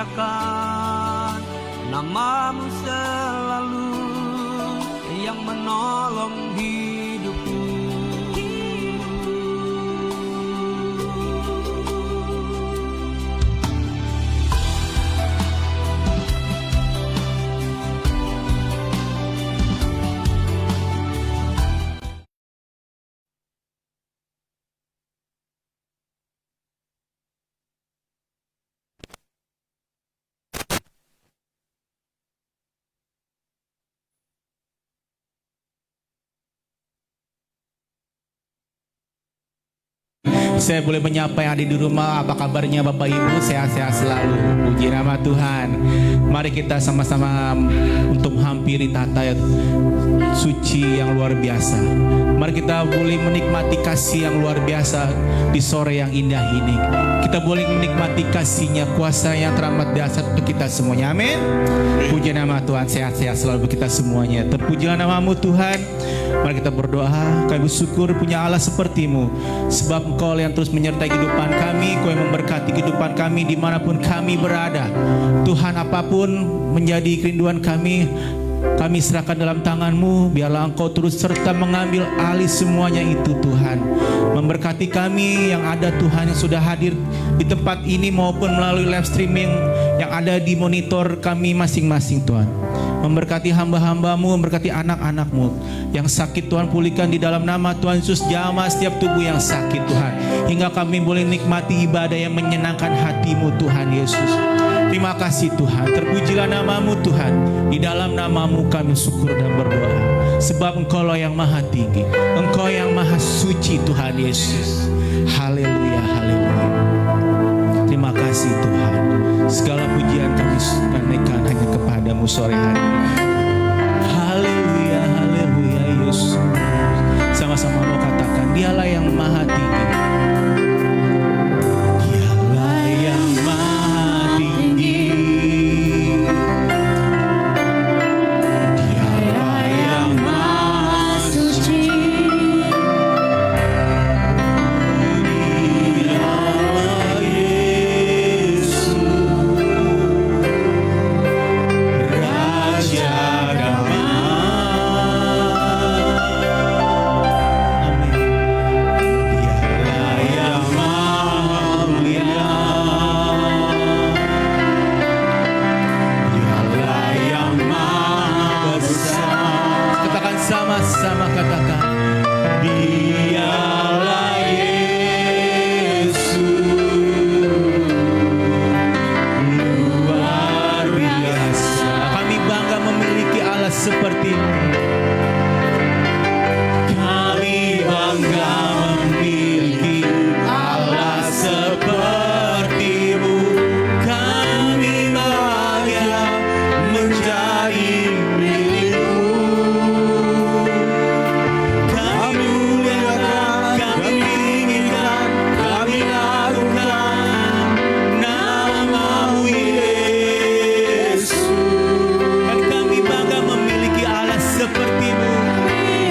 muliakan nama-Mu selalu yang menolong hidupku. Saya boleh menyapa yang ada di rumah. Apa kabarnya Bapak Ibu? Sehat-sehat selalu. Puji nama Tuhan. Mari kita sama-sama untuk menghampiri tata suci yang luar biasa. Mari kita boleh menikmati kasih yang luar biasa di sore yang indah ini. Kita boleh menikmati kasih-Nya, kuasa yang teramat dahsyat untuk kita semuanya. Amin. Puji nama Tuhan. Sehat-sehat selalu untuk kita semuanya. Terpujilah nama-Mu Tuhan. Mari kita berdoa. Kami bersyukur punya Allah seperti-Mu, sebab Engkau yang terus menyertai kehidupan kami. Kau yang memberkati kehidupan kami dimanapun kami berada. Tuhan, apapun menjadi kerinduan kami serahkan dalam tangan-Mu. Biarlah Engkau terus serta mengambil alih semuanya itu Tuhan. Memberkati kami yang ada Tuhan, yang sudah hadir di tempat ini maupun melalui live streaming yang ada di monitor kami masing-masing Tuhan. Memberkati hamba-hamba-Mu, memberkati anak-anak-Mu yang sakit Tuhan, pulihkan di dalam nama Tuhan Yesus. Jamah setiap tubuh yang sakit Tuhan, hingga kami boleh nikmati ibadah yang menyenangkan hati-Mu Tuhan Yesus. Terima kasih Tuhan, terpujilah nama-Mu Tuhan. Di dalam nama-Mu kami syukur dan berdoa, sebab Engkau yang maha tinggi, Engkau yang maha suci Tuhan Yesus. Haleluya, haleluya. Terima kasih Tuhan. Segala pujian kami naikkan hanya kepada-Mu sore hari ini. Haleluya, haleluya Yesus. Sama-sama mau katakan, Dialah yang maha tinggi. Dialah yang maha tinggi. Dialah yang maha suci. Dialah Yesus, Raja damai. Dialah yang maha mulia. Dialah yang maha besar. Katakan sama-sama, katakan, Dialah Yesus, luar biasa. Kami bangga memiliki Allah seperti-Mu. Kami bangga memiliki Allah seperti-Mu. Kami bahagia menjadi milik-Mu. Kami muliakan, kami tinggikan, kami lakukan nama-Mu Yesus. Dan kami bangga memiliki Allah seperti-Mu.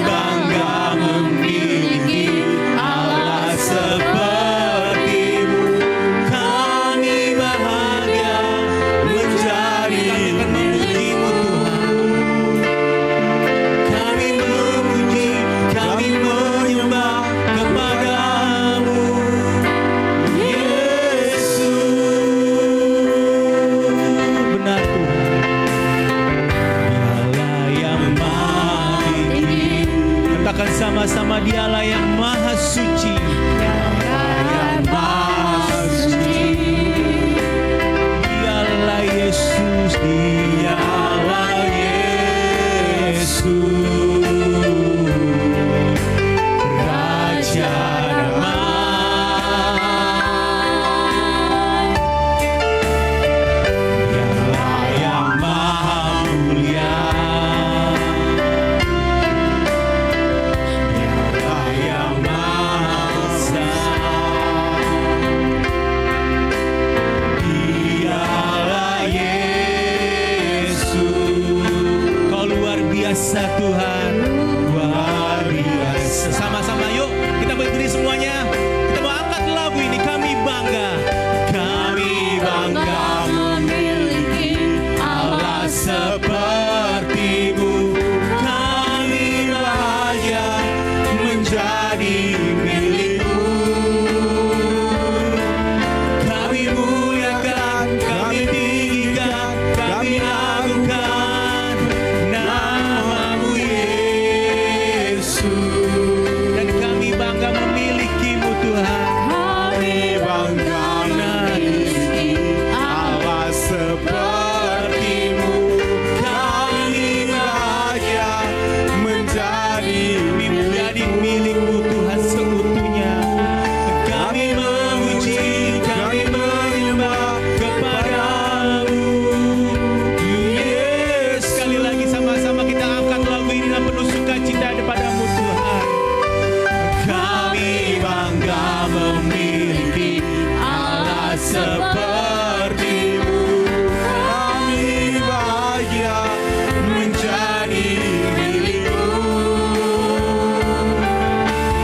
Bangga memiliki Allah seperti-Mu. Kami bahagia menjadi. Kami akan memuji-Mu Tuhan. Kami memuji, kami menyembah kepada-Mu Yesus. Benar Tuhan. Dialah yang maha tinggi. Katakan sama-sama, Dialah yang maha suci. Dialah yang maha suci. Dialah Yesus, Dialah Yesus, Raja damai. Dialah yang maha mulia. Dialah yang maha memiliki Allah seperti-Mu. Kami bahagia menjadi milik-Mu.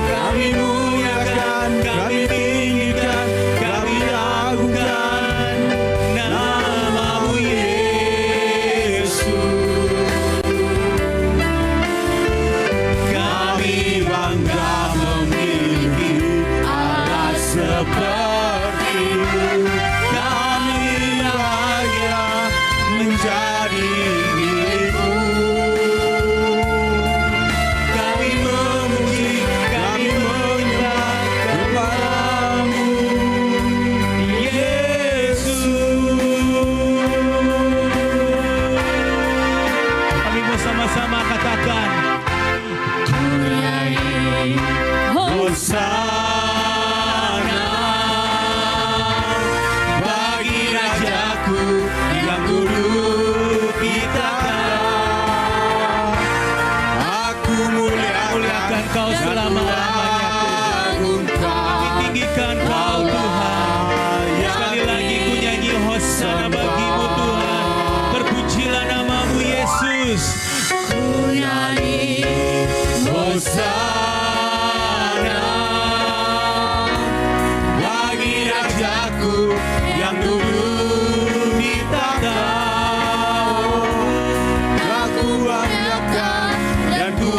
Kami muliakan, kami tinggikan, kami agungkan nama-Mu Yesus. Kami bangga memiliki Allah seperti-Mu. Kami bahagia menjadi milik-Mu. Kami memuji, kami menyembah kepada-Mu Yesus. Kami bersama-sama katakan, Hosana bagi Rajaku yang dulu ditaklukkan. Aku muliakan Kau selama-lamanya, kami tinggikan Kau Tuhan. Sekali lagi ku nyanyi Hosana bagi-Mu Tuhan. Terpujilah nama-Mu Yesus. Ku nyanyi Hosana bagi Rajaku yang dulu ditaklukkan. Aku banggakan dan ku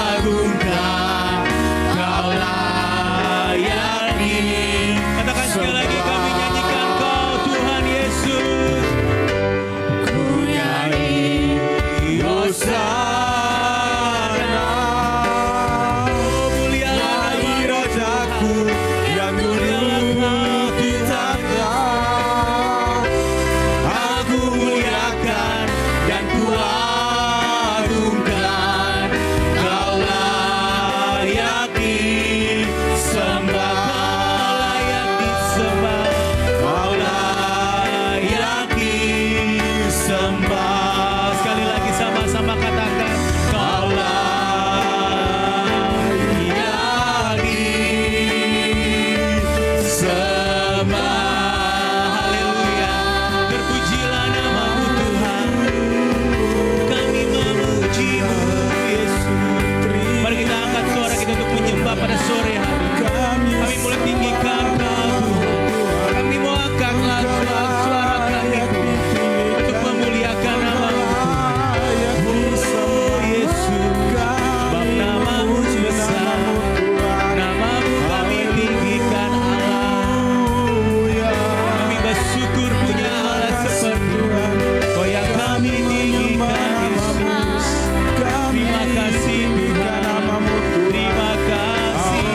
agungkan, Kau layak ini. Katakan sekali lagi, kami nyanyikan Kau Tuhan Yesus. Ku nyanyi Hosana bagi Rajaku yang dulu ditaklukkan. Aku muliakan dan ku agungkan, Kau layak disembah, Kau layak disembah. Sekali lagi sama-sama katakan, Kau layak disembah. Haleluya. Terpujilah nama-Mu Tuhan. Kami memuji-Mu Yesus. Mari kita angkat suara kita untuk menyembah pada sore hari. Kami mulai tinggikan Kau Tuhan. Kami mau angkat suara kami untuk memuliakan nama-Mu Tuhan. Oh Yesus, bab nama-Mu besar, nama-Mu kami tinggikan Allah. Kami bersyukur punya Allah seperti-Mu. Kau yang kami tinggikan Yesus. Terima kasih Tuhan. Terima kasih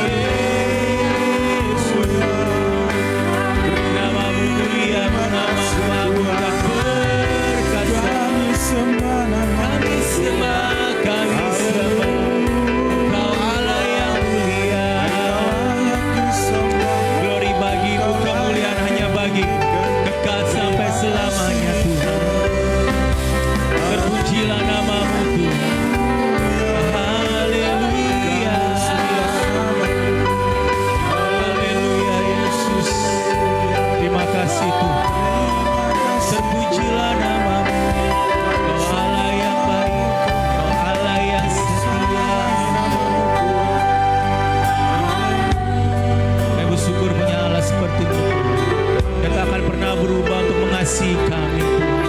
Yesus. Nama-Mu mulia, nama-Mu agung dan perkasa. Kami sembah, kami sembah. Kau Allah yang mulia. Glory bagi-Mu, kemuliaan hanya bagi kekal sampai selamanya Tuhan. Terpujilah nama-Mu Tuhan. Haleluya. Haleluya Yesus. Terima kasih Tuhan. Terpujilah nama-Mu. Kau Allah yang baik, Kau Allah yang setia. Kami bersyukur punya Allah seperti-Mu yang tak akan pernah berubah untuk mengasihi kami Tuhan.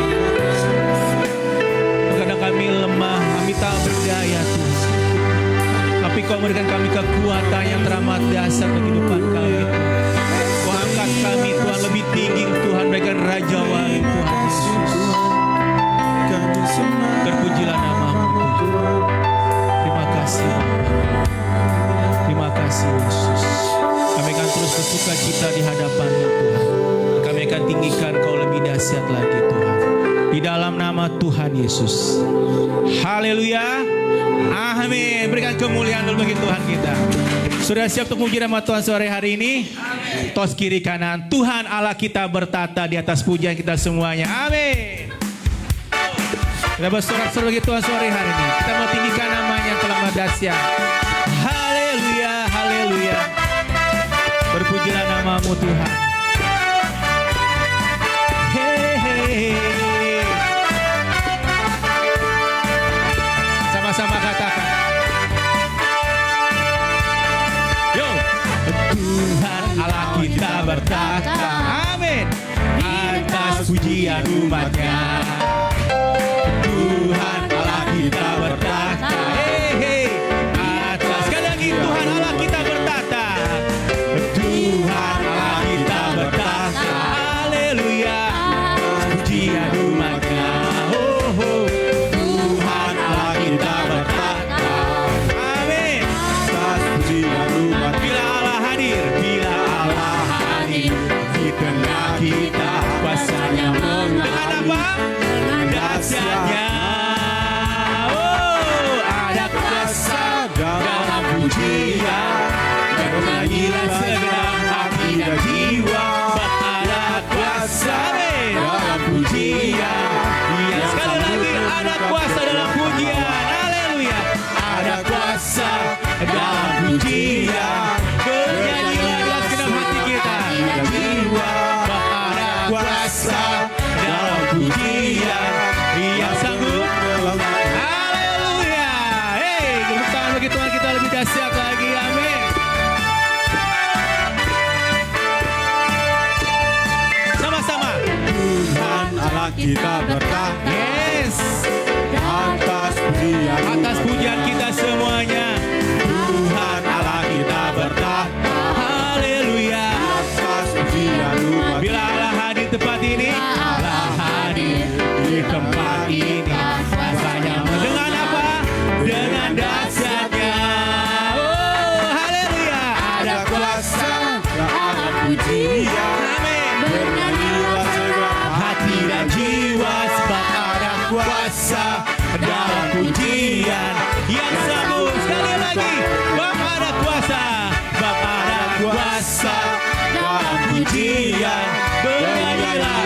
Kadang kami lemah, kami tak berdaya Tuhan, tapi Kau memberikan kami kekuatan yang teramat dasar bagi kehidupan kami Tuhan. Kau angkat kami Tuhan lebih tinggi Tuhan, berikan Raja Wali Tuhan Yesus. Terpujilah nama-Mu Tuhan. Terima kasih Bapa. Terima kasih Yesus. Kami akan terus bersuka cita di hadapan-Mu Tuhan. Kami akan tinggikan Kau lebih dahsyat lagi Tuhan. Di dalam nama Tuhan Yesus. Haleluya. Amin. Berikan kemuliaan dulu bagi Tuhan kita. Sudah siap untuk memuji nama Tuhan sore hari ini? Tos kiri kanan. Tuhan Allah kita bertata di atas pujian kita semuanya. Amin. Kita bersorak-sorak bagi Tuhan sore hari ini. Kita mau tinggikan namanya yang telah dahsyat. Haleluya. Haleluya. namamu Tuhan. Sama-sama katakan. Yo, Tuhan Allah kita bertahta, amin, atas pujian umatnya. Tuhan Allah kita bertahta, atas, sekali lagi Tuhan Allah kita bertahta. Tuhan Allah kita bertahta, haleluya, pujian umatnya. Tuhan Allah kita bertahta, amin, atas pujian umat. Bila Allah hadir di tengah kita, kuasanya dengan apa? Dengan dahsyatnya. Oh, ada kuasa dalam pujian, bernyanyilah segenap hati dan jiwa. Ada kuasa dalam pujian. Ya, sekali lagi ada kuasa dalam pujian. Haleluya. Ada kuasa dalam pujian. Bernyanyilah segenap hati kita dan jiwa. Ada kuasa dalam pujian. Yang sanggup. Haleluya. Hei, tepuk tangan bagi Tuhan kita lebih dahsyat lagi. Amin. Sama-sama. Tuhan Allah kita bertahta, Yes. atas Pujian kita semuanya. Tuhan Allah kita bertahta, Haleluya. atas pujian umat. Bila Allah hadir tempat ini, Allah hadir di tempat ini. Rasanya dengan apa? Dengan dahsyatnya. Oh, haleluya. Ada kuasa dalam pujian, Amin. bernyanyilah segenap Hati dan jiwa, sebab ada kuasa dalam pujian yang sanggup. Sekali lagi, bab ada kuasa, bab ada kuasa dalam pujian. Bernyanyilah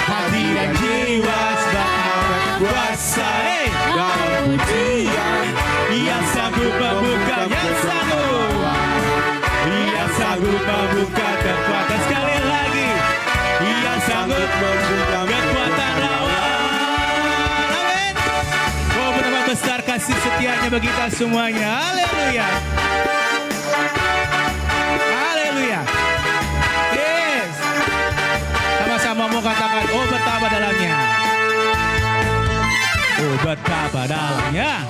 hati dan jiwa, sebab ada kuasa dalam pujian, yang sanggup membuka, yang sanggup membuka kekuatan. Sekali lagi, yang sanggup membuka kekuatan lawan. Amin. Oh, betapa besar kasih setianya bagi kita semuanya. Haleluya. Haleluya. Yes. Sama-sama mau katakan, oh betapa dalamnya. Oh betapa dalamnya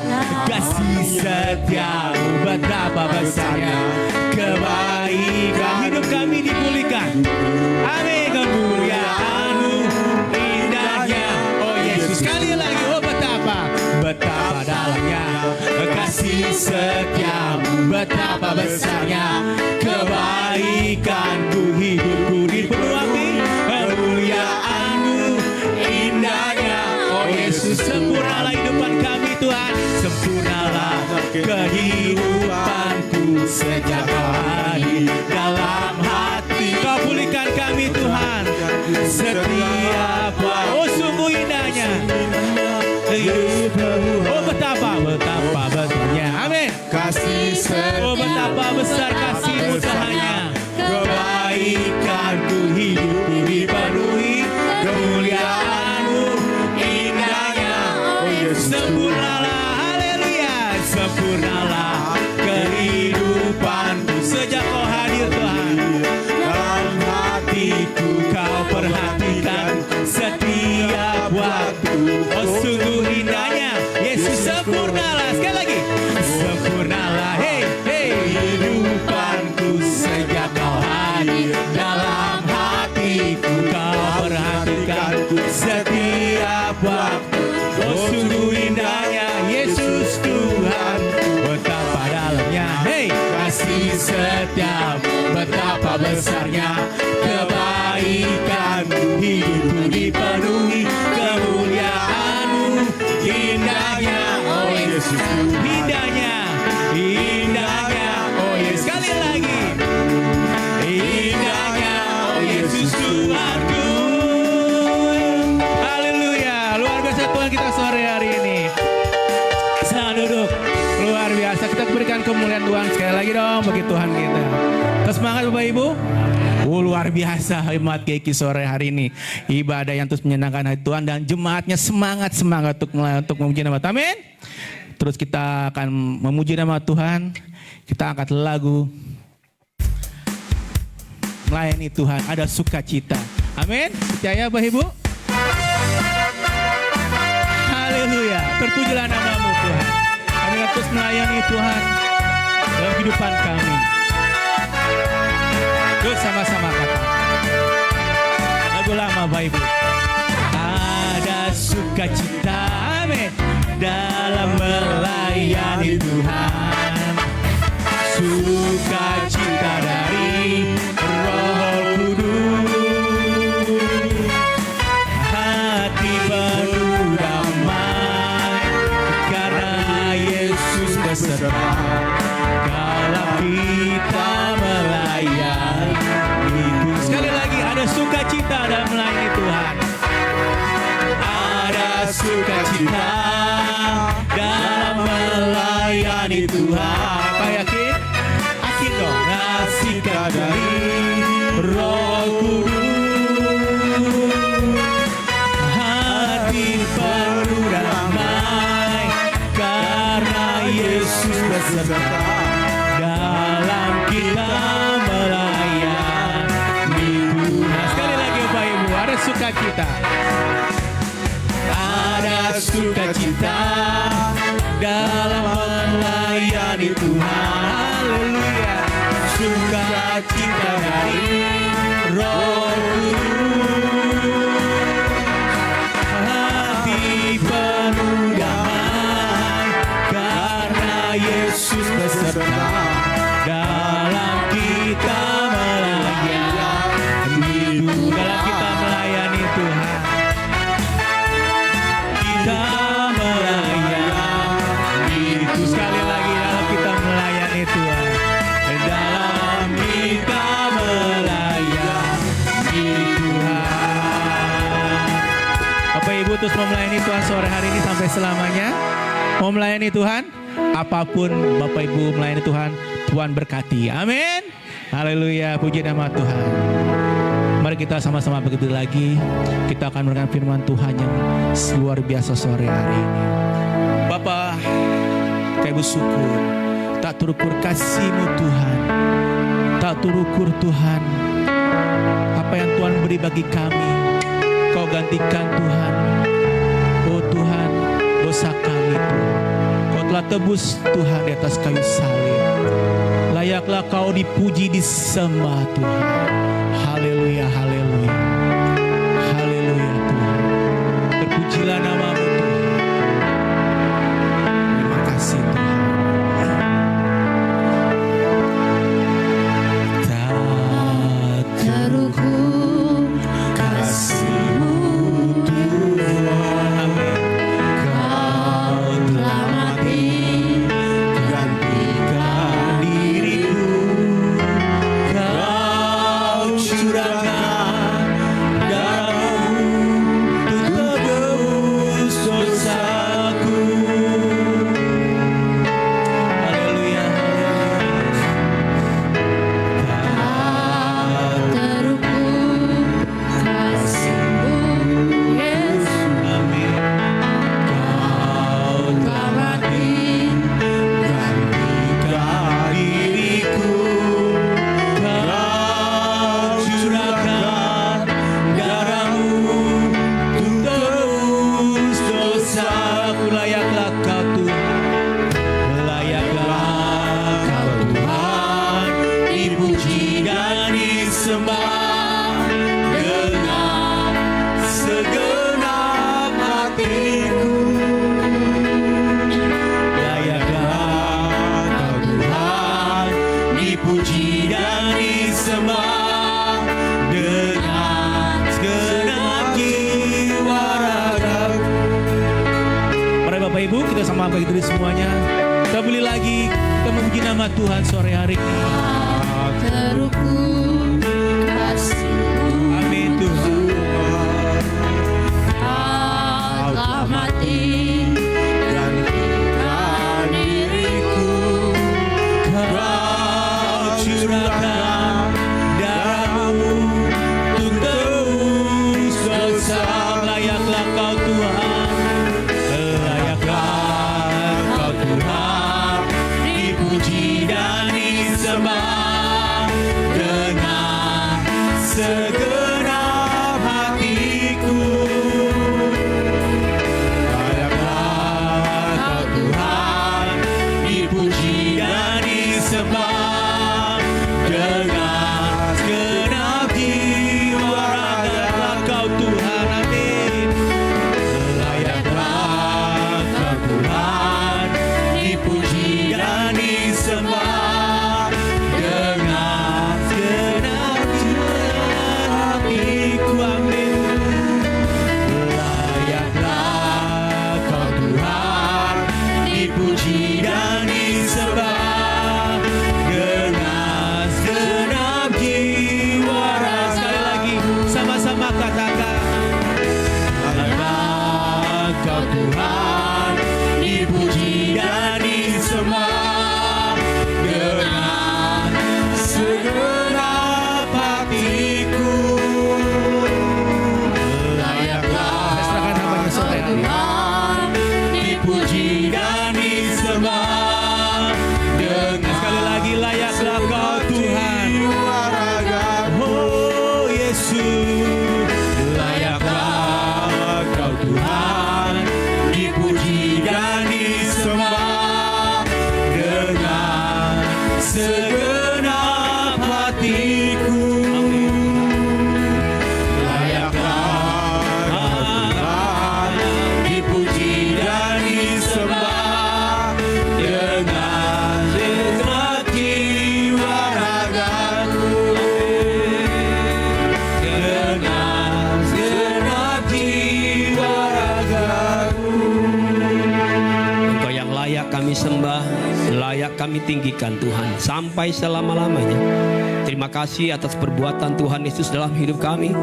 kasih setiamu, betapa besarnya kebaikan. Hidup kami dipulihkan. Amin. Kemuliaan-Mu, indahnya, oh Yesus. Sekali lagi, oh betapa dalamnya kasih setiamu, betapa besarnya kebaikan-Ku. Hidupku dipenuhi kemuliaan-Mu, indahnya, oh Yesus. Sempurnalah hidupan kami Tuhan, sempurnalah kehidupanku sejak Kau hadir dalam hati. Kau pulihkan kami Tuhan, setiap waktu. Oh sungguh indahnya hidupku. Oh betapa besarnya. Amin. kasih Oh betapa besar kasih-Mu Tuhannya. Kebaikan-Ku, hidupku dipenuhi kemuliaan-Mu, indahnya, oh Yesus. Sempurnalah, haleluya, sempurnalah kehidupanku sejak Kau hadir Tuhan. Dalam hatiku Kau perhatikan setiap waktu. Oh sungguh indahnya Yesus. Sempurnalah, sekali lagi, sempurnalah, hey, hey, kehidupanku sejak Kau hadir dalam hatiku. Kau perhatikan setiap waktu. Oh sungguh indahnya Yesus Tuhan, betapa dalamnya, hey, kasih setiap, betapa besarnya kebaikan. Hidupku dipenuhi kemuliaan-Mu, indahnya, oh Yesus. Indahnya, indahnya, oh Yesus. Sekali lagi, indahnya, oh Yesus Tuhanku. Haleluya. Luar biasa Tuhan kita sore hari ini. Selamat duduk. Luar biasa. Kita berikan kemuliaan Tuhan sekali lagi dong bagi Tuhan kita. Terus semangat Bapak Ibu. Oh, luar biasa hemat Kiki sore hari ini. Ibadah yang terus menyenangkan hati Tuhan dan jemaatnya semangat untuk memuji nama Tuhan. Amin. Terus kita akan memuji nama Tuhan. Kita angkat lagu melayani Tuhan, ada sukacita. Amin. Percaya Bapak Ibu? Haleluya. Terpujilah namamu Tuhan. Kami akan terus melayani Tuhan dalam kehidupan kami. Yuk sama-sama kata lagu lama Bapak Ibu. Ada sukacita, amin, dalam melayani Tuhan. Sukacita dari Roh Kudus, hati penuh damai karena Yesus beserta dalam kita melayani. Sekali lagi, ada sukacita dalam melayani Tuhan. Ada sukacita dalam melayani Tuhan. Apa yakin? Yakin dong. Nasihat dari Roh Kudus, hati penuh damai karena Yesus beserta dalam kita melayani Tuhan. Sekali lagi Bapak Ibu, ada sukacita. Ada sukacita dalam melayani Tuhan. Haleluya. Sukacita dari Roh Kudus, hati penuh damai karena Yesus beserta dalam kita melayani Tuhan. Dalam kita melayani Tuhan, kita melayani itu. Sekali lagi, dalam kita melayani Tuhan, dalam kita melayani Tuhan. Bapak Ibu terus mau melayani Tuhan sore hari ini sampai selamanya. Mau melayani Tuhan, apapun Bapak Ibu melayani Tuhan, Tuhan berkati. Amin. Haleluya, puji nama Tuhan. Mari kita sama-sama begitu lagi. Kita akan mendengar firman Tuhan yang luar biasa sore hari ini. Bapa, kami bersyukur, tak terukur kasih-Mu Tuhan, tak terukur Tuhan, apa yang Tuhan beri bagi kami, Kau gantikan Tuhan. Oh Tuhan, dosa kami Tuhan, Kau telah tebus Tuhan di atas kayu salib. Layaklah Kau dipuji, disembah Tuhan. Haleluya, haleluya, haleluya Tuhan. Terpujilah nama-Mu Tuhan. Terima kasih Tuhan. Tak terukur kasih-Mu Tuhan. Amin. Kau telah mati gantikan diriku. Kau curahkan darah-Mu untuk tebus dosaku. Haleluya, haleluya. Tak terukur kasih-Mu Yesus. Amin. Kau telah mati Gantikan diriku. Kau curahkan darah-Mu untuk tebus dosaku. Layaklah Kau Tuhan, layaklah Kau Tuhan, dipuji dan disembah dengan segenap hatiku. Layaklah Kau Tuhan, dipuji dan disembah dengan segenap jiwa ragaku. Mari Bapak Ibu, kita sama bagi diri semuanya. Kita beli lagi, kita memuji nama Tuhan sore hari ini. tak terukur kasih-Mu. Amin Tuhan. Kau telah mati gantikan diriku. Kau curahkan darah-Mu disembah dengan segenap hatiku. Layaklah Kau Tuhan dipuji dan disembah dengan segenap jiwa raga. Kau Tuhan, amin. Layaklah Kau Tuhan dipuji dan disembah dengan segenap hatiku, amin. Layaklah Kau Tuhan dipuji dan disembah dengan segenap jiwa raga. Sekali lagi sama-sama katakan, layaklah Kau Tuhan dipuji dan disembah dengan segenap hatiku. Layaklah Kau Tuhan dipuji dan disembah dengan, sekali lagi, layaklah Kau Tuhan. Oh Yesus, layaklah Kau Tuhan dipuji dan disembah dengan segenap hatiku. Layaklah Kau Tuhan dipuji dan disembah dengan segenap jiwa ragaku. Dengan segenap jiwa ragaku. Engkau yang layak kami sembah, layak kami tinggikan Tuhan sampai selama-lamanya. Terima kasih atas perbuatan Tuhan Yesus dalam hidup kami.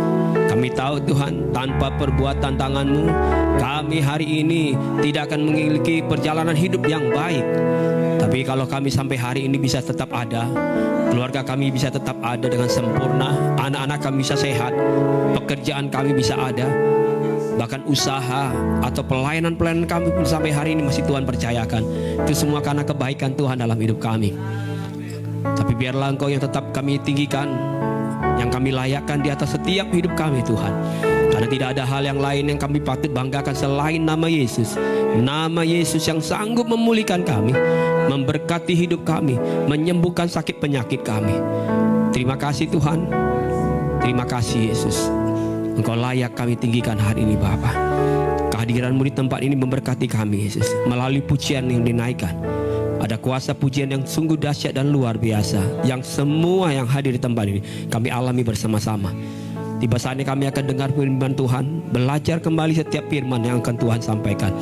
Kami tahu Tuhan, tanpa perbuatan tangan-Mu, kami hari ini tidak akan memiliki perjalanan hidup yang baik. Tapi kalau kami sampai hari ini bisa tetap ada, keluarga kami bisa tetap ada dengan sempurna, anak-anak kami bisa sehat, pekerjaan kami bisa ada, bahkan usaha atau pelayanan-pelayanan kami pun sampai hari ini masih Tuhan percayakan. Itu semua karena kebaikan Tuhan dalam hidup kami. Tapi biarlah Engkau yang tetap kami tinggikan, yang kami layakkan di atas setiap hidup kami Tuhan. Karena tidak ada hal yang lain yang kami patut banggakan selain nama Yesus. Nama Yesus yang sanggup memulihkan kami, memberkati hidup kami, menyembuhkan sakit penyakit kami. Terima kasih Tuhan. Terima kasih Yesus. Engkau layak kami tinggikan hari ini Bapa. Kehadiran-Mu di tempat ini memberkati kami Yesus. Melalui pujian yang dinaikkan, ada kuasa pujian yang sungguh dahsyat dan luar biasa, yang semua yang hadir di tempat ini kami alami bersama-sama. Tiba saatnya kami akan dengar firman Tuhan, belajar kembali setiap firman yang akan Tuhan sampaikan.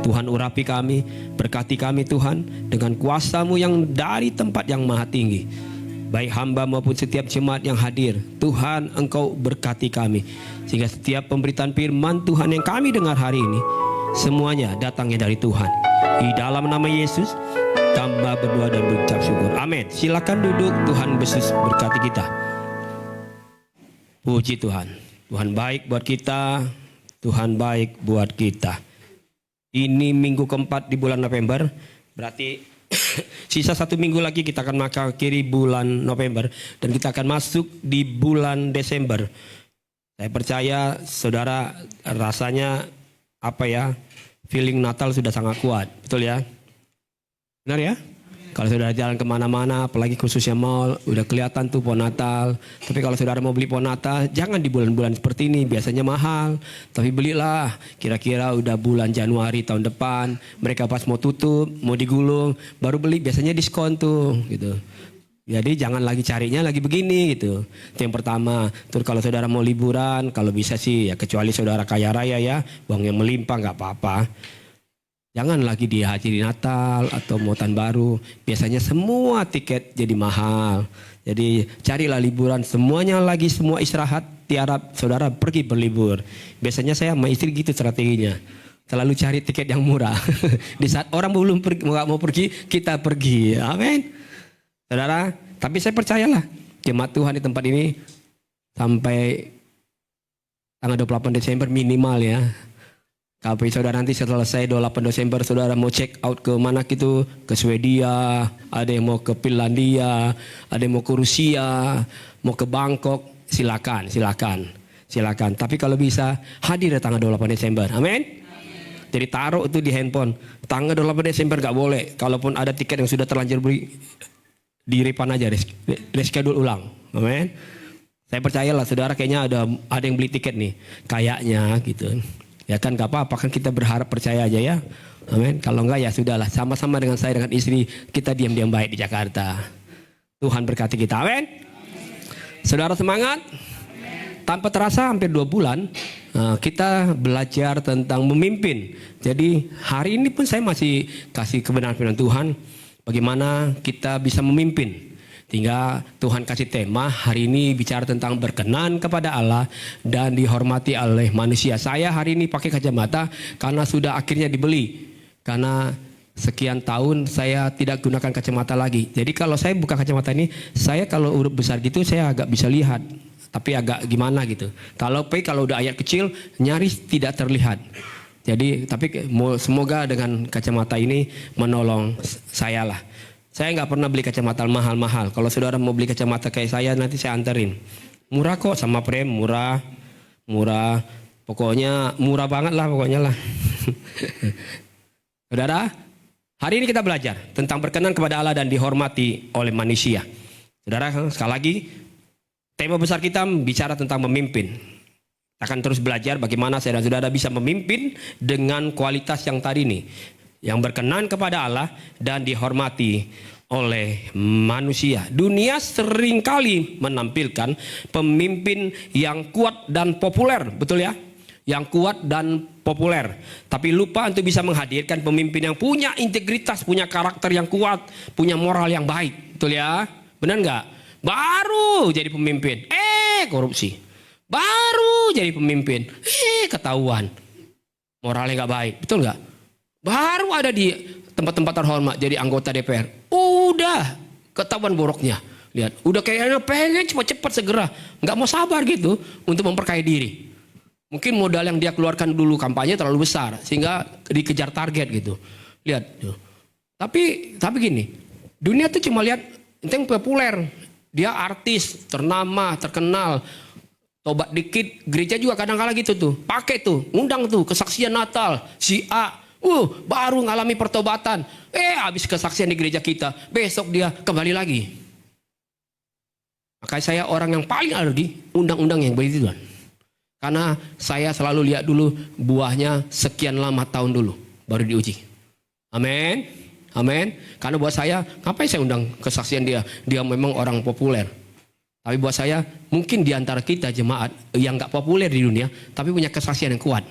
Tuhan urapi kami, berkati kami Tuhan dengan kuasa-Mu yang dari tempat yang maha tinggi. Baik hamba maupun setiap jemaat yang hadir, Tuhan Engkau berkati kami, sehingga setiap pemberitaan firman Tuhan yang kami dengar hari ini, semuanya datangnya dari Tuhan. Di dalam nama Yesus tambah berdoa dan berucap syukur. Amin. Silakan duduk. Tuhan Yesus berkati kita. Puji Tuhan. Tuhan baik buat kita. Tuhan baik buat kita. Ini minggu keempat di bulan November. Berarti sisa 1 minggu lagi kita akan mengakhiri bulan November. Dan kita akan masuk di bulan Desember. Saya percaya saudara rasanya feeling Natal sudah sangat kuat. Betul ya? Benar ya? Kalau saudara jalan kemana-mana, apalagi khususnya mall, udah kelihatan tuh pohon Natal. Tapi kalau saudara mau beli pohon Natal, jangan di bulan-bulan seperti ini, biasanya mahal. Tapi belilah, kira-kira udah bulan Januari tahun depan, mereka pas mau tutup, mau digulung, baru beli, biasanya diskon tuh, gitu. Jadi jangan lagi carinya lagi begini gitu. Itu yang pertama. Terus kalau saudara mau liburan, kalau bisa sih ya kecuali saudara kaya raya ya, uangnya melimpah nggak apa-apa. Jangan lagi di hari Natal atau mau tahun baru. Biasanya semua tiket jadi mahal. Jadi carilah liburan, semuanya lagi semua istirahat, tiarap saudara pergi berlibur. Biasanya saya sama istri gitu strateginya. Selalu cari tiket yang murah. Di saat orang belum nggak mau pergi, kita pergi. Amin. Saudara, tapi saya percayalah jemaat Tuhan di tempat ini sampai tanggal 28 Desember minimal ya. Tapi saudara nanti setelah selesai 28 Desember saudara mau check out ke mana gitu, ke Swedia, ada yang mau ke Finlandia, ada yang mau ke Rusia, mau ke Bangkok, silakan. Tapi kalau bisa hadir tanggal 28 Desember. Amin. Jadi taruh itu di handphone. Tanggal 28 Desember gak boleh. Kalaupun ada tiket yang sudah terlanjur beli, di refund aja, reschedule ulang. Amin. Saya percayalah saudara kayaknya ada yang beli tiket nih, kayaknya gitu. Ya kan gak apa-apa kan kita berharap percaya aja ya. Amin. Kalau enggak ya sudahlah, sama-sama dengan saya dengan istri kita diam-diam baik di Jakarta. Tuhan berkati kita. Amin. Saudara semangat. Tanpa terasa hampir 2 bulan kita belajar tentang memimpin. Jadi hari ini pun saya masih kasih kebenaran firman Tuhan bagaimana kita bisa memimpin. Hingga Tuhan kasih tema hari ini bicara tentang berkenan kepada Allah dan dihormati oleh manusia. Saya hari ini pakai kacamata karena sudah akhirnya dibeli. Karena sekian tahun saya tidak gunakan kacamata lagi. Jadi kalau saya buka kacamata ini, saya kalau huruf besar gitu saya agak bisa lihat. Tapi agak gimana gitu. Kalau udah ayat kecil nyaris tidak terlihat. Jadi tapi semoga dengan kacamata ini menolong saya lah. Saya nggak pernah beli kacamata mahal-mahal. Kalau saudara mau beli kacamata kayak saya nanti saya anterin. Murah kok sama frame, murah. Pokoknya murah banget lah pokoknya lah. Saudara, hari ini kita belajar tentang berkenan kepada Allah dan dihormati oleh manusia. Saudara, sekali lagi tema besar kita bicara tentang memimpin. Kita akan terus belajar bagaimana saya dan saudara bisa memimpin dengan kualitas yang tadi nih. Yang berkenan kepada Allah dan dihormati oleh manusia. Dunia seringkali menampilkan pemimpin yang kuat dan populer, betul ya? Yang kuat dan populer. Tapi lupa untuk bisa menghadirkan pemimpin yang punya integritas, punya karakter yang kuat, punya moral yang baik, betul ya? Benar nggak? Baru jadi pemimpin, korupsi. Baru jadi pemimpin, ketahuan. Moralnya nggak baik, betul nggak? Baru ada di tempat-tempat terhormat jadi anggota DPR. Udah ketahuan boroknya. Lihat, udah kayaknya pengen cepat-cepat segera. Nggak mau sabar gitu untuk memperkaya diri. Mungkin modal yang dia keluarkan dulu kampanye terlalu besar. Sehingga dikejar target gitu. Lihat. Tapi gini. Dunia tuh cuma lihat yang populer. Dia artis, ternama, terkenal. Tobat dikit. Gereja juga kadang-kadang gitu tuh. Pakai tuh. Undang tuh kesaksian Natal. Si A. Baru ngalami pertobatan. Habis kesaksian di gereja kita. Besok dia kembali lagi. Makanya saya orang yang paling alergi undang-undang yang begitu. Karena saya selalu lihat dulu buahnya sekian lama tahun dulu. Baru diuji. Amin. Amin. Karena buat saya, ngapain saya undang kesaksian dia? Dia memang orang populer. Tapi buat saya, mungkin di antara kita jemaat yang gak populer di dunia, tapi punya kesaksian yang kuat.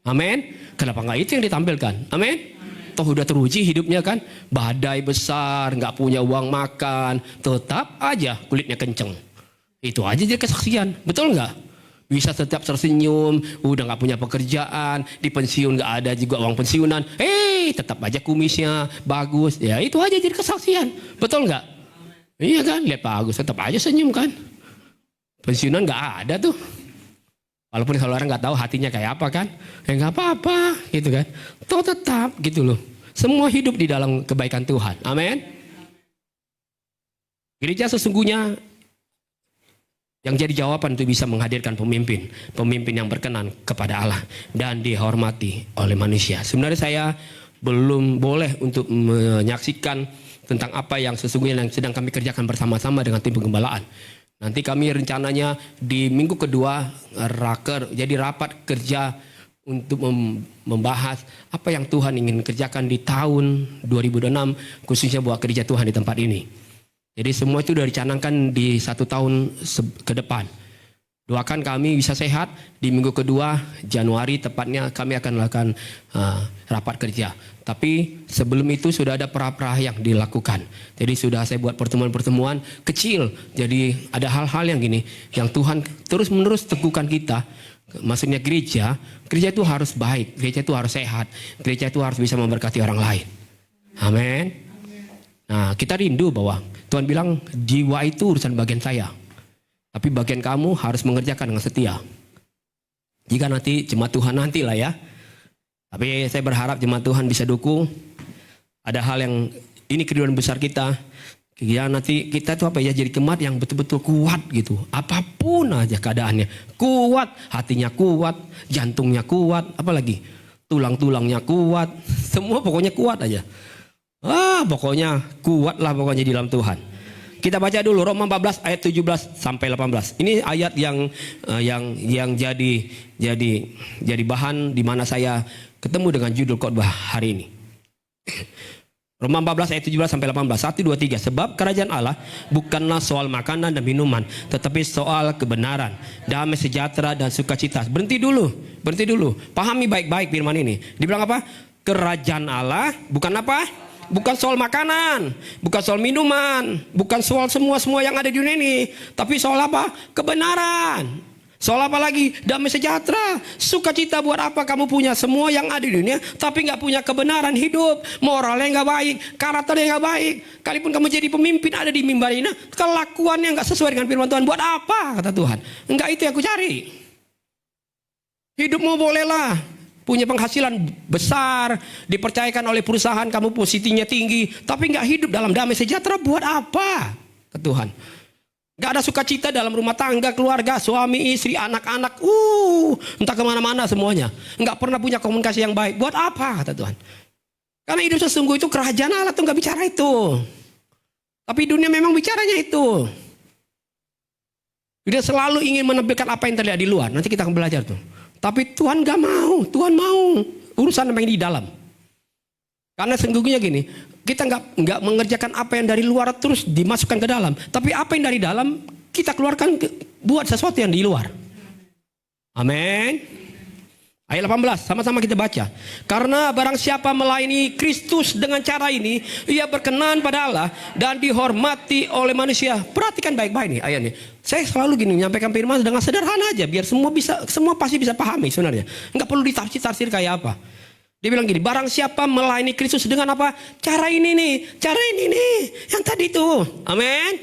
Amin. Kenapa nggak itu yang ditampilkan? Amin. Toh udah teruji hidupnya kan. Badai besar, nggak punya uang makan, tetap aja kulitnya kenceng. Itu aja jadi kesaksian. Betul nggak? Bisa setiap tersenyum, udah nggak punya pekerjaan, di pensiun nggak ada juga uang pensiunan. Tetap aja kumisnya bagus. Ya itu aja jadi kesaksian. Betul nggak? Iya kan? Lihat Pak Agus tetap aja senyum kan. Pensiunan nggak ada tuh. Walaupun kalau orang nggak tahu hatinya kayak apa kan, nggak apa-apa gitu kan. Toh tetap gitu loh. Semua hidup di dalam kebaikan Tuhan. Amin. Gereja sesungguhnya yang jadi jawaban untuk bisa menghadirkan pemimpin yang berkenan kepada Allah dan dihormati oleh manusia. Sebenarnya saya belum boleh untuk menyaksikan tentang apa yang sesungguhnya yang sedang kami kerjakan bersama-sama dengan tim penggembalaan. Nanti kami rencananya di minggu kedua raker, jadi rapat kerja untuk membahas apa yang Tuhan ingin kerjakan di tahun 2006 khususnya buat kerja Tuhan di tempat ini. Jadi semua itu sudah dicanangkan di 1 tahun ke depan. Doakan kami bisa sehat di minggu kedua Januari tepatnya kami akan melakukan rapat kerja. Tapi sebelum itu sudah ada pra-pra yang dilakukan. Jadi sudah saya buat pertemuan-pertemuan kecil. Jadi ada hal-hal yang gini yang Tuhan terus-menerus teguhkan kita. Maksudnya gereja itu harus baik, gereja itu harus sehat, gereja itu harus bisa memberkati orang lain. Amin. Nah kita rindu bahwa Tuhan bilang jiwa itu urusan bagian saya. Tapi bagian kamu harus mengerjakan dengan setia. Jika nanti jemaat Tuhan nantilah ya. Tapi saya berharap jemaat Tuhan bisa dukung. Ada hal yang ini kerinduan besar kita. Ya nanti kita tuh apa ya, jadi jemaat yang betul-betul kuat gitu. Apapun aja keadaannya. Kuat, hatinya kuat, jantungnya kuat, apalagi tulang-tulangnya kuat. Semua pokoknya kuat aja. Pokoknya kuat lah pokoknya di dalam Tuhan. Kita baca dulu Roma 14 ayat 17 sampai 18. Ini ayat yang jadi bahan di mana saya ketemu dengan judul khotbah hari ini. Roma 14 ayat 17 sampai 18. 1, 2, 3. Sebab kerajaan Allah bukanlah soal makanan dan minuman, tetapi soal kebenaran, damai sejahtera dan sukacita. Berhenti dulu. Pahami baik-baik firman ini. Dibilang apa? Kerajaan Allah bukan apa? Bukan soal makanan, bukan soal minuman, bukan soal semua yang ada di dunia ini, tapi soal apa? Kebenaran. Soal apa lagi? Damai sejahtera, sukacita. Buat apa kamu punya semua yang ada di dunia tapi nggak punya kebenaran hidup, moralnya nggak baik, karakternya nggak baik. Kalaupun kamu jadi pemimpin ada di mimbar ini, kelakuannya nggak sesuai dengan firman Tuhan, buat apa? Kata Tuhan. Enggak itu yang aku cari. Hidupmu bolehlah punya penghasilan besar, dipercayakan oleh perusahaan, kamu posisinya tinggi, tapi nggak hidup dalam damai sejahtera, buat apa? Kata Tuhan. Gak ada sukacita dalam rumah tangga, keluarga, suami, istri, anak-anak. Entah kemana-mana semuanya. Gak pernah punya komunikasi yang baik. Buat apa? Kata Tuhan. Karena hidup sesungguh itu kerajaan Allah tuh gak bicara itu. Tapi dunia memang bicaranya itu. Dia selalu ingin menampilkan apa yang terlihat di luar. Nanti kita akan belajar tuh. Tapi Tuhan gak mau. Tuhan mau urusan yang di dalam. Karena sesungguhnya gini, kita nggak mengerjakan apa yang dari luar terus dimasukkan ke dalam, tapi apa yang dari dalam kita keluarkan buat sesuatu yang di luar. Amin. Ayat 18 sama-sama kita baca. Karena barang siapa melayani Kristus dengan cara ini, ia berkenan pada Allah dan dihormati oleh manusia. Perhatikan baik-baik nih ayat ini. Saya selalu gini menyampaikan firman dengan sederhana aja, biar semua pasti bisa pahami sebenarnya. Nggak perlu ditafsir kayak apa. Dia bilang gini, barang siapa melayani Kristus dengan apa? Cara ini nih, yang tadi itu. Amin.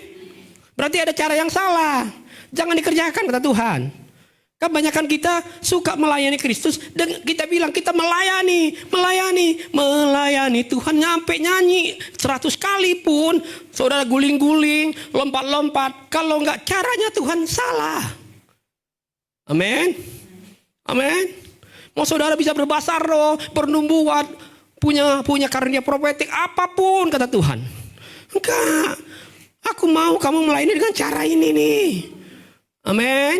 Berarti ada cara yang salah. Jangan dikerjakan kata Tuhan. Kebanyakan kita suka melayani Kristus dan kita bilang kita melayani Tuhan, nyampe nyanyi 100 kali pun saudara guling-guling, lompat-lompat. Kalau enggak caranya Tuhan salah. Amin. Mau saudara bisa berbahasa roh, bernubuat, punya karunia profetik apapun kata Tuhan. Enggak. Aku mau kamu melayani dengan cara ini nih. Amin.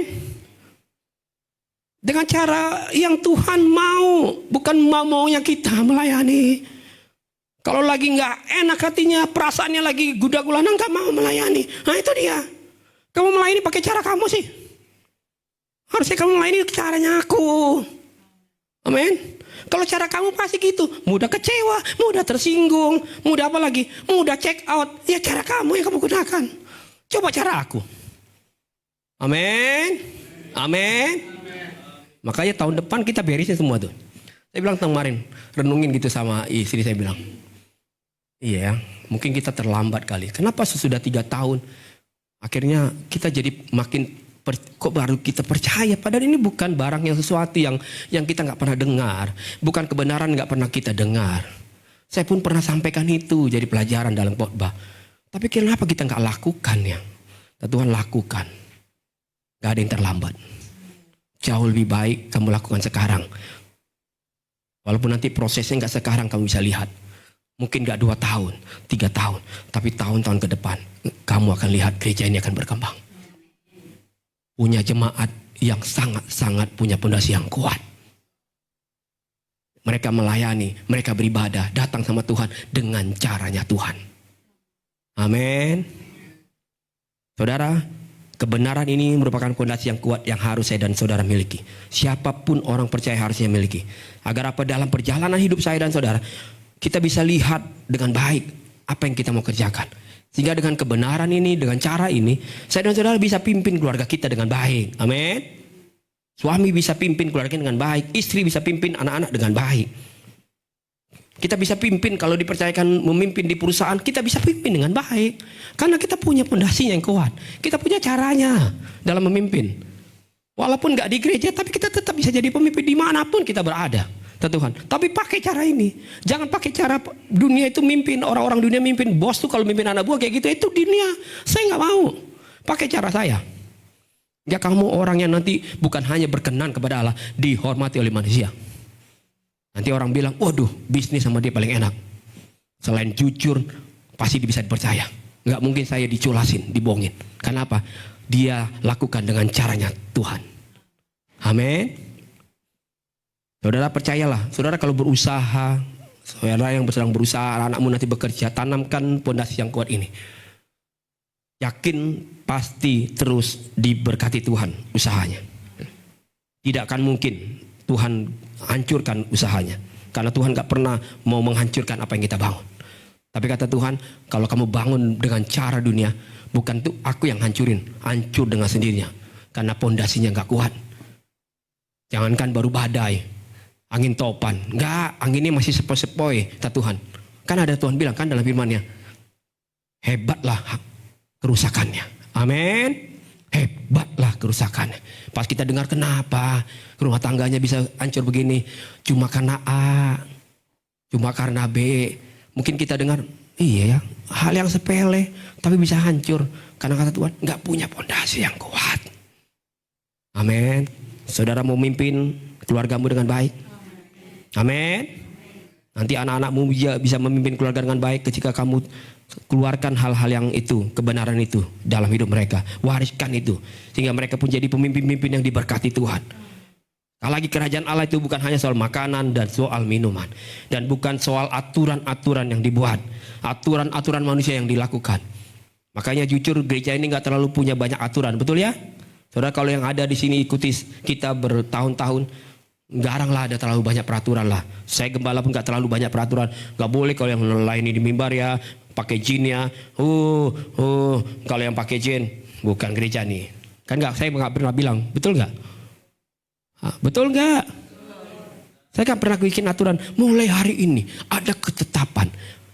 Dengan cara yang Tuhan mau, bukan maunya kita melayani. Kalau lagi nggak enak hatinya, perasaannya lagi gudak-gulana, nggak mau melayani. Nah itu dia. Kamu melayani pakai cara kamu sih. Harusnya kamu melayani caranya aku. Amin. Kalau cara kamu pasti gitu, mudah kecewa, mudah tersinggung, mudah apa lagi, mudah check out. Ya cara kamu yang kamu gunakan. Coba cara aku. Amin. Makanya tahun depan kita beresin semua tuh. Saya bilang kemarin, renungin gitu sama istri, saya bilang, iya mungkin kita terlambat kali. Kenapa sesudah 3 tahun akhirnya kita jadi makin kok baru kita percaya, padahal ini bukan barang yang sesuatu yang kita nggak pernah dengar, bukan kebenaran nggak pernah kita dengar. Saya pun pernah sampaikan itu jadi pelajaran dalam khotbah. Tapi kenapa kita nggak lakukan ya? Tuhan lakukan. Gak ada yang terlambat. Jauh lebih baik kamu lakukan sekarang. Walaupun nanti prosesnya nggak sekarang kamu bisa lihat. Mungkin nggak 2 tahun, 3 tahun, tapi tahun-tahun ke depan kamu akan lihat gereja ini akan berkembang. Punya jemaat yang sangat-sangat punya pondasi yang kuat. Mereka melayani, mereka beribadah, datang sama Tuhan dengan caranya Tuhan. Amin. Saudara, kebenaran ini merupakan pondasi yang kuat yang harus saya dan saudara miliki. Siapapun orang percaya harusnya miliki. Agar apa dalam perjalanan hidup saya dan saudara, kita bisa lihat dengan baik apa yang kita mau kerjakan. Sehingga dengan kebenaran ini, dengan cara ini, saya dan saudara bisa pimpin keluarga kita dengan baik. Amin. Suami bisa pimpin keluarga dengan baik. Istri bisa pimpin anak-anak dengan baik. Kita bisa pimpin kalau dipercayakan memimpin di perusahaan, kita bisa pimpin dengan baik. Karena kita punya pondasinya yang kuat. Kita punya caranya dalam memimpin. Walaupun gak di gereja, tapi kita tetap bisa jadi pemimpin dimanapun kita berada. Tuhan. Tapi pakai cara ini. Jangan pakai cara dunia itu mimpin. Orang-orang dunia mimpin. Bos tuh kalau mimpin anak buah kayak gitu. Itu dunia. Saya nggak mau. Pakai cara saya. Ya kamu orang yang nanti bukan hanya berkenan kepada Allah. Dihormati oleh manusia. Nanti orang bilang, waduh bisnis sama dia paling enak. Selain jujur, pasti bisa dipercaya. Nggak mungkin saya diculasin, dibohongin. Kenapa? Dia lakukan dengan caranya Tuhan. Amin. Saudara percayalah, saudara kalau berusaha, saudara yang sedang berusaha, anakmu nanti bekerja, tanamkan pondasi yang kuat ini. Yakin pasti terus diberkati Tuhan usahanya. Tidak akan mungkin Tuhan hancurkan usahanya. Karena Tuhan gak pernah mau menghancurkan apa yang kita bangun. Tapi kata Tuhan, kalau kamu bangun dengan cara dunia, bukan tuh aku yang hancurin, hancur dengan sendirinya. Karena pondasinya gak kuat. Jangankan baru badai, angin topan. Enggak, anginnya masih sepoi-sepoi, kata Tuhan. Kan ada Tuhan bilang kan dalam firman-Nya, hebatlah kerusakannya. Amin. Hebatlah kerusakannya. Pas kita dengar kenapa rumah tangganya bisa hancur begini, cuma karena A, cuma karena B. Mungkin kita dengar, iya ya, hal yang sepele tapi bisa hancur karena kata Tuhan nggak punya pondasi yang kuat. Amin. Saudara mau mimpin keluargamu dengan baik. Amin. Nanti anak-anakmu bisa memimpin keluarga dengan baik ketika kamu keluarkan hal-hal yang itu, kebenaran itu dalam hidup mereka. Wariskan itu. Sehingga mereka pun jadi pemimpin-pemimpin yang diberkati Tuhan. Lagi kerajaan Allah itu bukan hanya soal makanan dan soal minuman. Dan bukan soal aturan-aturan yang dibuat. Aturan-aturan manusia yang dilakukan. Makanya jujur gereja ini gak terlalu punya banyak aturan. Betul ya? Saudara kalau yang ada di sini ikuti kita bertahun-tahun, garang lah ada terlalu banyak peraturan lah. Saya gembala pun gak terlalu banyak peraturan. Gak boleh kalau yang lain di mimbar ya pakai jin ya. Kalau yang pakai jin bukan gereja nih. Kan nggak, saya nggak pernah bilang, betul nggak? Betul nggak? Saya kan pernah bikin aturan. Mulai hari ini ada ketetapan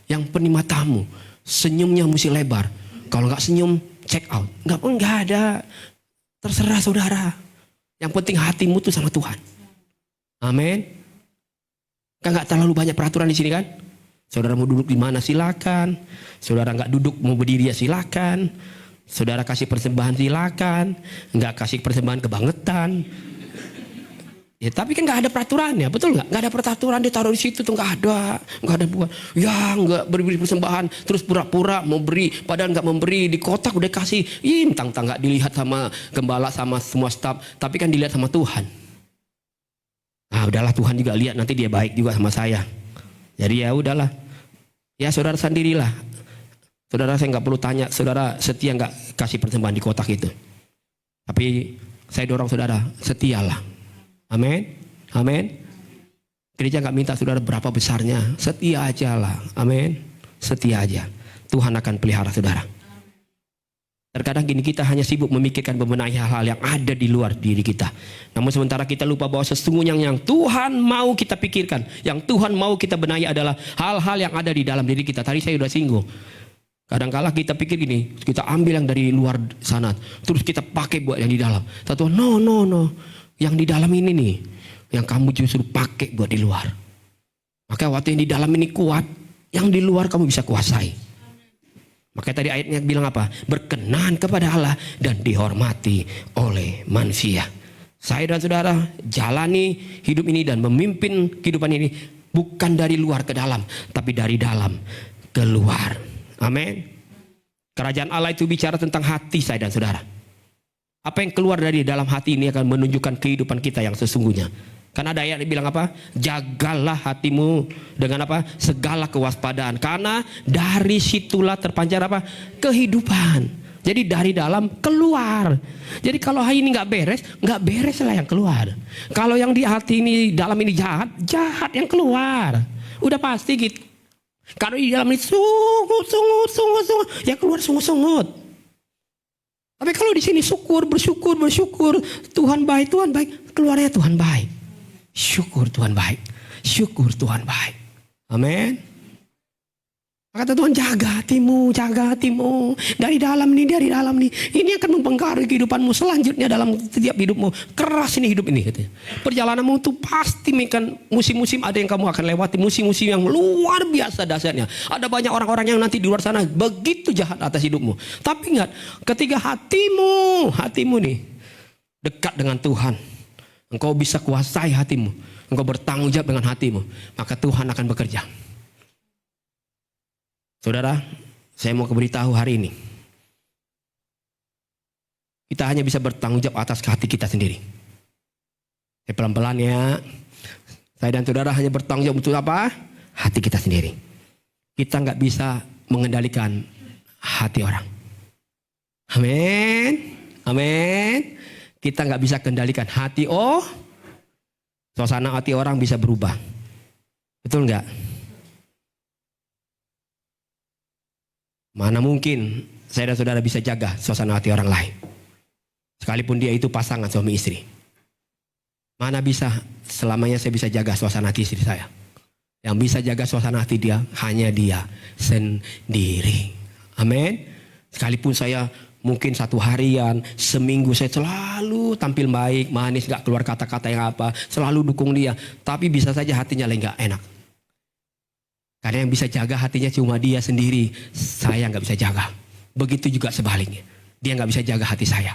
yang penerima tamu senyumnya mesti lebar. Kalau nggak senyum check out. Nggak ada. Terserah saudara. Yang penting hatimu tuh sama Tuhan. Amin. Kan nggak terlalu banyak peraturan di sini kan? Saudara mau duduk di mana silakan. Saudara nggak duduk mau berdiri ya silakan. Saudara kasih persembahan silakan. Nggak kasih persembahan kebangetan. Ya tapi kan nggak ada peraturannya, betul nggak? Nggak ada peraturan ditaruh di situ tuh nggak ada buat. Ya nggak beri persembahan terus pura-pura mau beri, padahal nggak memberi di kotak udah kasih. Tang nggak dilihat sama gembala sama semua staf, tapi kan dilihat sama Tuhan. Nah udahlah Tuhan juga lihat nanti dia baik juga sama saya. Jadi ya udahlah. Ya saudara sendirilah. Saudara saya nggak perlu tanya, saudara setia nggak kasih persembahan di kotak itu. Tapi saya dorong saudara setialah. Amin. Amin. Gereja nggak minta saudara berapa besarnya, setia aja lah. Amin. Setia aja. Tuhan akan pelihara saudara. Terkadang gini kita hanya sibuk memikirkan membenahi hal-hal yang ada di luar diri kita. Namun sementara kita lupa bahwa sesungguhnya yang Tuhan mau kita pikirkan, yang Tuhan mau kita benahi adalah hal-hal yang ada di dalam diri kita. Tadi saya sudah singgung. Kadang-kala kita pikir gini, kita ambil yang dari luar sana, terus kita pakai buat yang di dalam. Tuhan, no. Yang di dalam ini nih, yang kamu justru pakai buat di luar. Maka waktu yang di dalam ini kuat, yang di luar kamu bisa kuasai. Makanya tadi ayatnya bilang apa? Berkenan kepada Allah dan dihormati oleh manusia. Saya dan saudara jalani hidup ini dan memimpin kehidupan ini bukan dari luar ke dalam, tapi dari dalam keluar. Amin. Kerajaan Allah itu bicara tentang hati saya dan saudara. Apa yang keluar dari dalam hati ini akan menunjukkan kehidupan kita yang sesungguhnya. Karena ada ayat yang bilang apa? Jagalah hatimu dengan apa? Segala kewaspadaan. Karena dari situlah terpancar apa? Kehidupan. Jadi dari dalam keluar. Jadi kalau hari ini nggak beres lah yang keluar. Kalau yang di hati ini, dalam ini jahat yang keluar. Udah pasti gitu. Kalau di dalam ini sungut, yang keluar sungut. Tapi kalau di sini bersyukur, Tuhan baik, keluarnya Tuhan baik. Syukur Tuhan baik. Amin. Kata Tuhan, jaga hatimu, jaga hatimu. Dari dalam nih, dari dalam nih. Ini akan mempengaruhi kehidupanmu selanjutnya dalam setiap hidupmu. Keras ini hidup ini, katanya. Perjalananmu itu pasti akan musim-musim ada yang kamu akan lewati. Musim-musim yang luar biasa dahsyatnya. Ada banyak orang-orang yang nanti di luar sana begitu jahat atas hidupmu. Tapi ingat, ketika hatimu nih dekat dengan Tuhan, engkau bisa kuasai hatimu, engkau bertanggung jawab dengan hatimu, maka Tuhan akan bekerja. Saudara, saya mau beritahu hari ini, kita hanya bisa bertanggung jawab atas hati kita sendiri. Pelan-pelan ya. Saya dan saudara hanya bertanggung jawab untuk apa? Hati kita sendiri. Kita nggak bisa mengendalikan hati orang. Amin. Amin. Kita nggak bisa kendalikan hati. Suasana hati orang bisa berubah. Betul nggak? Mana mungkin saya dan saudara bisa jaga suasana hati orang lain. Sekalipun dia itu pasangan suami istri. Mana bisa selamanya saya bisa jaga suasana hati istri saya. Yang bisa jaga suasana hati dia hanya dia sendiri. Amin. Sekalipun saya mungkin satu harian, seminggu saya selalu tampil baik, manis, gak keluar kata-kata yang apa, selalu dukung dia. Tapi bisa saja hatinya gak enak. Karena yang bisa jaga hatinya cuma dia sendiri. Saya gak bisa jaga. Begitu juga sebaliknya. Dia gak bisa jaga hati saya.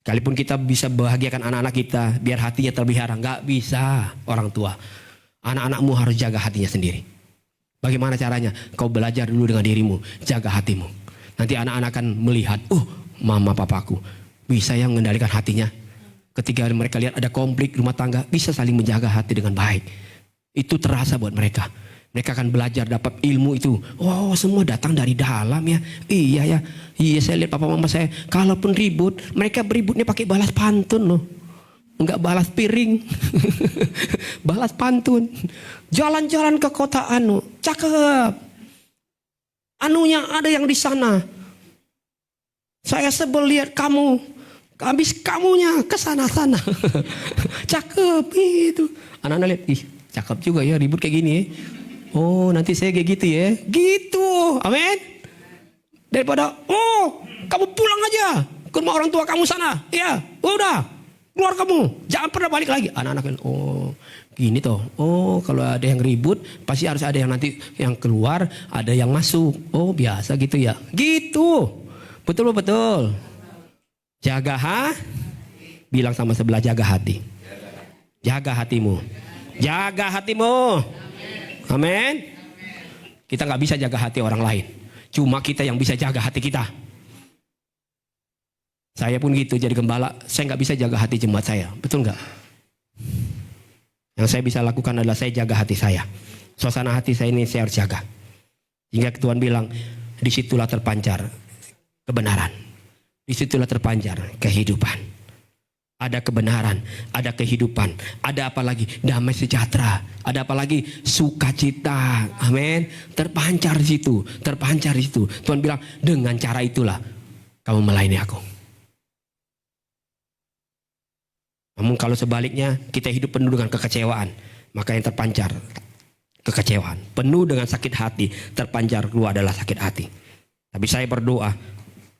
Sekalipun kita bisa bahagiakan anak-anak kita biar hatinya terpelihara, gak bisa orang tua. Anak-anakmu harus jaga hatinya sendiri. Bagaimana caranya? Kau belajar dulu dengan dirimu, jaga hatimu. Nanti anak-anak akan melihat, mama papaku bisa yang mengendalikan hatinya. Ketika mereka lihat ada konflik rumah tangga, bisa saling menjaga hati dengan baik. Itu terasa buat mereka. Mereka akan belajar dapat ilmu itu. Semua datang dari dalam ya. Iya ya. Iya, saya lihat papa mama saya. Kalaupun ribut, mereka beributnya pakai balas pantun loh. Enggak balas piring. Balas pantun. Jalan-jalan ke kota cakep. Anunya ada yang di sana. Saya sebel lihat kamu. Habis kamunya ke sana-sana. Cakep itu. Anak-anak lihat, cakep juga ya ribut kayak gini ya. Nanti saya kayak gitu ya. Gitu. Amin. Daripada, kamu pulang aja ke rumah orang tua kamu sana. Ya, udah. Keluar kamu. Jangan pernah balik lagi. Anak-anak, gini toh. Kalau ada yang ribut, pasti harus ada yang nanti yang keluar, ada yang masuk. Biasa gitu ya. Gitu. Betul. Jaga bilang sama sebelah, jaga hati. Jaga hatimu. Jaga hatimu. Amin. Kita nggak bisa jaga hati orang lain. Cuma kita yang bisa jaga hati kita. Saya pun gitu jadi gembala. Saya nggak bisa jaga hati jemaat saya. Betul nggak? Yang saya bisa lakukan adalah saya jaga hati saya. Suasana hati saya ini saya harus jaga. Hingga Tuhan bilang, disitulah terpancar kebenaran. Disitulah terpancar kehidupan. Ada kebenaran, ada kehidupan, ada apa lagi? Damai sejahtera, ada apa lagi? Sukacita. Amin. Terpancar di situ, terpancar di situ. Tuhan bilang, dengan cara itulah kamu melayani aku. Namun kalau sebaliknya kita hidup penuh dengan kekecewaan, maka yang terpancar kekecewaan. Penuh dengan sakit hati, terpancar keluar adalah sakit hati. Tapi saya berdoa,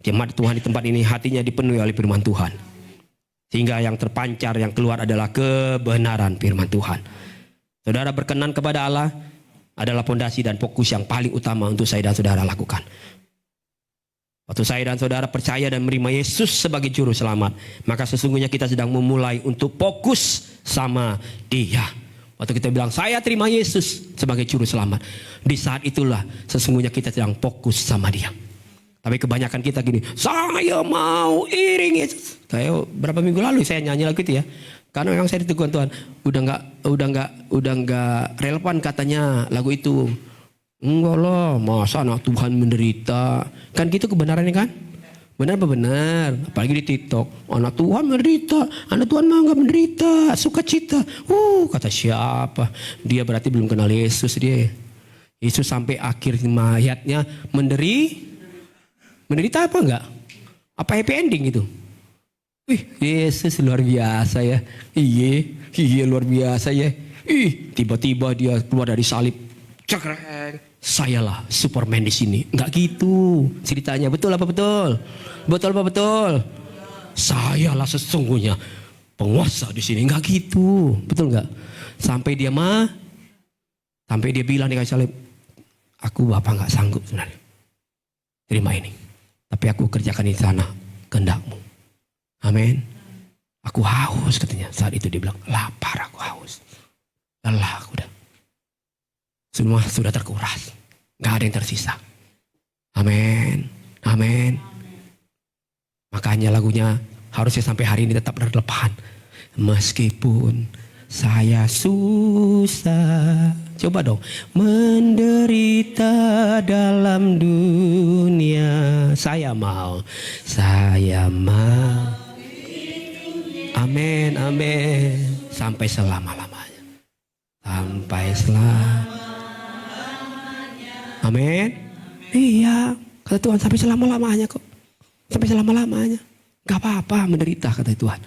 jemaat Tuhan di tempat ini hatinya dipenuhi oleh firman Tuhan. Sehingga yang terpancar, yang keluar adalah kebenaran firman Tuhan. Saudara berkenan kepada Allah adalah fondasi dan fokus yang paling utama untuk saya dan saudara lakukan. Waktu saya dan saudara percaya dan menerima Yesus sebagai juru selamat, maka sesungguhnya kita sedang memulai untuk fokus sama Dia. Waktu kita bilang, saya terima Yesus sebagai juru selamat, di saat itulah sesungguhnya kita sedang fokus sama Dia. Tapi kebanyakan kita gini, saya mau iring Yesus. Kayak berapa minggu lalu saya nyanyi lagu itu ya. Karena memang saya ditegur Tuhan, udah nggak relevan katanya lagu itu. Enggak lah, masa anak Tuhan menderita? Kan gitu kebenarannya kan? Benar apa benar? Apalagi di TikTok, anak Tuhan menderita, anak Tuhan mah nggak menderita, sukacita. Kata siapa? Dia berarti belum kenal Yesus dia. Yesus sampai akhir hayatnya menderita apa enggak? Apa happy ending gitu? Yesus luar biasa ya. Iya luar biasa ya. Tiba-tiba dia keluar dari salib. cekrek, sayalah Superman di sini. Enggak gitu ceritanya. Betul apa betul? Betul apa betul? Sayalah sesungguhnya penguasa di sini. Enggak gitu. Betul enggak? Sampai dia bilang di kayu salib, aku Bapak enggak sanggup sebenarnya. Terima ini. Tapi aku kerjakan di sana kehendakmu. Amin. Aku haus katanya. Saat itu dia bilang, lapar aku haus. Lelah aku udah. Semua sudah terkuras. Gak ada yang tersisa. Amin. Amin. Makanya lagunya harusnya sampai hari ini tetap relevan. Meskipun saya susah. Coba dong. Menderita dalam dunia. Saya mau. Amin, amin. Sampai selama-lamanya. Sampai amin. Iya, kata Tuhan sampai selama-lamanya kok. Sampai selama-lamanya. Gak apa-apa menderita kata Tuhan.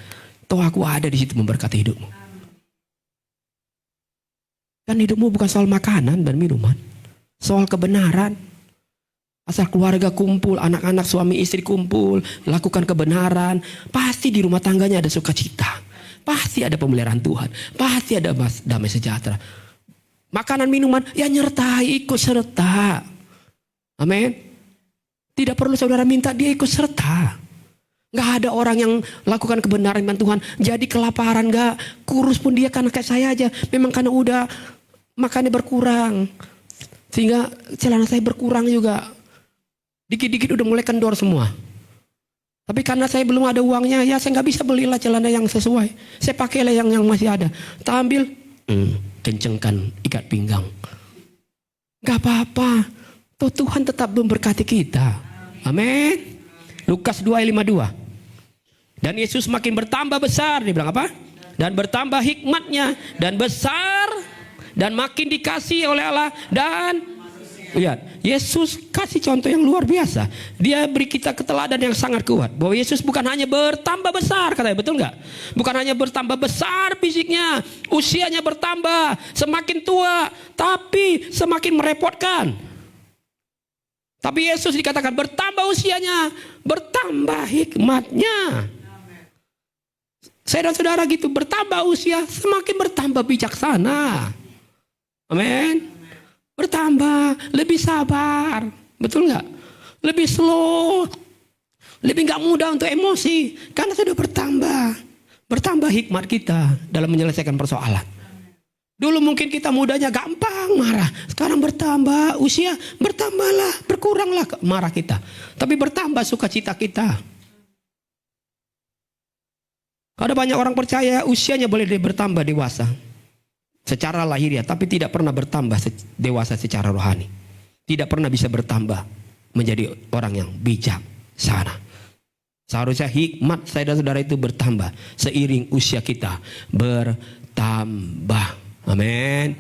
Toh aku ada di situ memberkati hidupmu. Kan hidupmu bukan soal makanan dan minuman. Soal kebenaran. Asal keluarga kumpul, anak-anak, suami, istri kumpul, lakukan kebenaran. Pasti di rumah tangganya ada sukacita. Pasti ada pemeliharaan Tuhan. Pasti ada damai sejahtera. Makanan, minuman, ya nyertai, ikut serta. Amin. Tidak perlu saudara minta, dia ikut serta. Gak ada orang yang lakukan kebenaran iman Tuhan. Jadi kelaparan gak, kurus pun dia karena kayak saya aja. Memang karena udah makannya berkurang. Sehingga celana saya berkurang juga. Dikit-dikit udah mulai kendor semua. Tapi karena saya belum ada uangnya, ya saya nggak bisa belilah celana yang sesuai. Saya pakailah yang masih ada. Tak ambil, kencengkan ikat pinggang. Gak apa-apa. Tuh Tuhan tetap memberkati kita. Amin. Lukas 2:52. Dan Yesus makin bertambah besar. Dia bilang apa? Dan bertambah hikmatnya. Dan besar. Dan makin dikasih oleh Allah. Dan lihat, Yesus kasih contoh yang luar biasa. Dia beri kita keteladan yang sangat kuat. Bahwa Yesus bukan hanya bertambah besar, katanya, betul nggak? Bukan hanya bertambah besar fisiknya, usianya bertambah, semakin tua, tapi semakin merepotkan. Tapi Yesus dikatakan bertambah usianya, bertambah hikmatnya. Saya dan saudara gitu, bertambah usia, semakin bertambah bijaksana. Amin. Bertambah, lebih sabar, betul nggak? Lebih slow, lebih nggak mudah untuk emosi, karena sudah bertambah hikmat kita dalam menyelesaikan persoalan. Dulu mungkin kita mudanya gampang marah, sekarang bertambah usia, bertambahlah, berkuranglah marah kita, tapi bertambah sukacita kita. Ada banyak orang percaya usianya boleh bertambah dewasa secara lahiriah, tapi tidak pernah bertambah dewasa secara rohani. Tidak pernah bisa bertambah menjadi orang yang bijaksana. Seharusnya hikmat saya dan saudara itu bertambah seiring usia kita bertambah. Amin.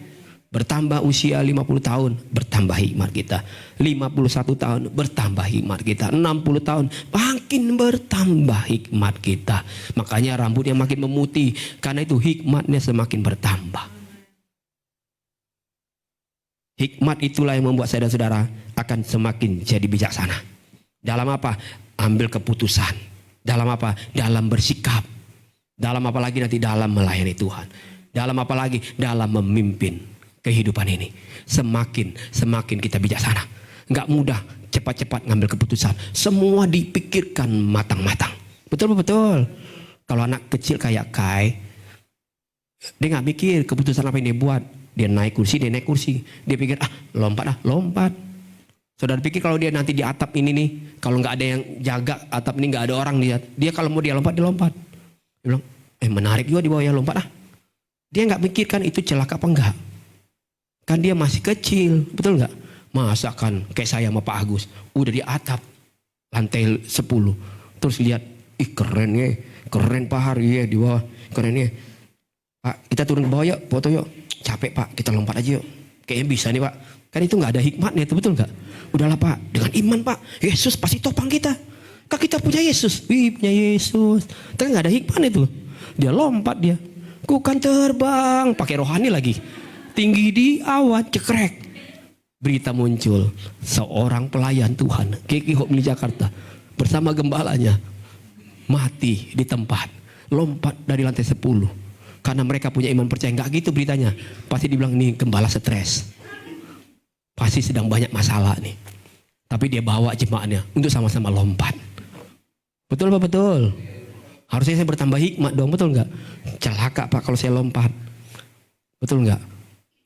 Bertambah usia 50 tahun, bertambah hikmat kita. 51 tahun, bertambah hikmat kita. 60 tahun, makin bertambah hikmat kita. Makanya rambutnya makin memutih, karena itu hikmatnya semakin bertambah. Hikmat itulah yang membuat saya dan saudara akan semakin jadi bijaksana. Dalam apa? Ambil keputusan. Dalam apa? Dalam bersikap. Dalam apa lagi nanti? Dalam melayani Tuhan. Dalam apa lagi? Dalam memimpin kehidupan ini. Semakin kita bijaksana. Enggak mudah cepat-cepat ngambil keputusan. Semua dipikirkan matang-matang. Betul. Kalau anak kecil kayak Kai, dia nggak mikir keputusan apa yang dia buat. Dia naik kursi. Dia pikir, lompat. Saudara pikir kalau dia nanti di atap ini nih, kalau nggak ada yang jaga atap ini, nggak ada orang lihat, dia kalau mau dia lompat. Dia bilang, menarik juga di bawah ya, lompat. Dia nggak mikirkan itu celaka apa enggak. Kan dia masih kecil, betul nggak? Masa kan kayak saya sama Pak Agus, udah di atap lantai 10, terus lihat, keren ya, keren Pak Hari ya di bawah, keren ya. Pak, kita turun ke bawah yuk, foto yuk. Capek Pak, kita lompat aja yuk. Kayaknya bisa nih Pak. Kan itu gak ada hikmatnya, itu betul gak? Udahlah Pak, dengan iman Pak, Yesus pasti topang kita. Kan kita punya Yesus. Punya Yesus. Tapi gak ada hikmat itu. Dia lompat dia. Ku kan terbang, pakai rohani lagi. Tinggi di awan, cekrek. berita muncul seorang pelayan Tuhan GKI Hope di Jakarta bersama gembalanya mati di tempat, lompat dari lantai 10 karena mereka punya iman percaya. Nggak gitu beritanya, pasti dibilang ini gembala stres, pasti sedang banyak masalah nih, tapi dia bawa jemaatnya untuk sama-sama lompat. Betul apa betul? Harusnya saya bertambah hikmat dong, betul nggak? Celaka Pak kalau saya lompat, betul nggak?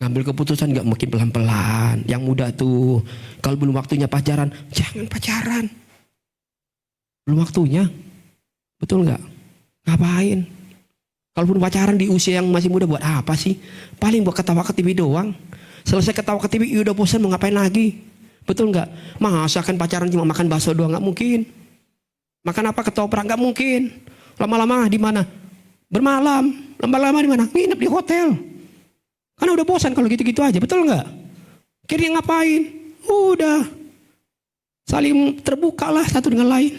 Ngambil keputusan nggak makin pelan-pelan. Yang muda tuh, kalau belum waktunya pacaran, jangan pacaran. Belum waktunya, betul nggak? Ngapain? Kalau belum pacaran di usia yang masih muda buat apa sih? Paling buat ketawa ke TV doang. Selesai ketawa ke TV, udah bosan mau ngapain lagi? Betul nggak? Masa kan pacaran cuma makan bakso doang, nggak mungkin. Makan apa ketoprak nggak mungkin. Lama-lama di mana? Bermalam. Lama-lama di mana? Nginep di hotel. Karena udah bosan kalau gitu-gitu aja, betul nggak? Akhirnya ngapain? Udah saling terbuka lah satu dengan lain.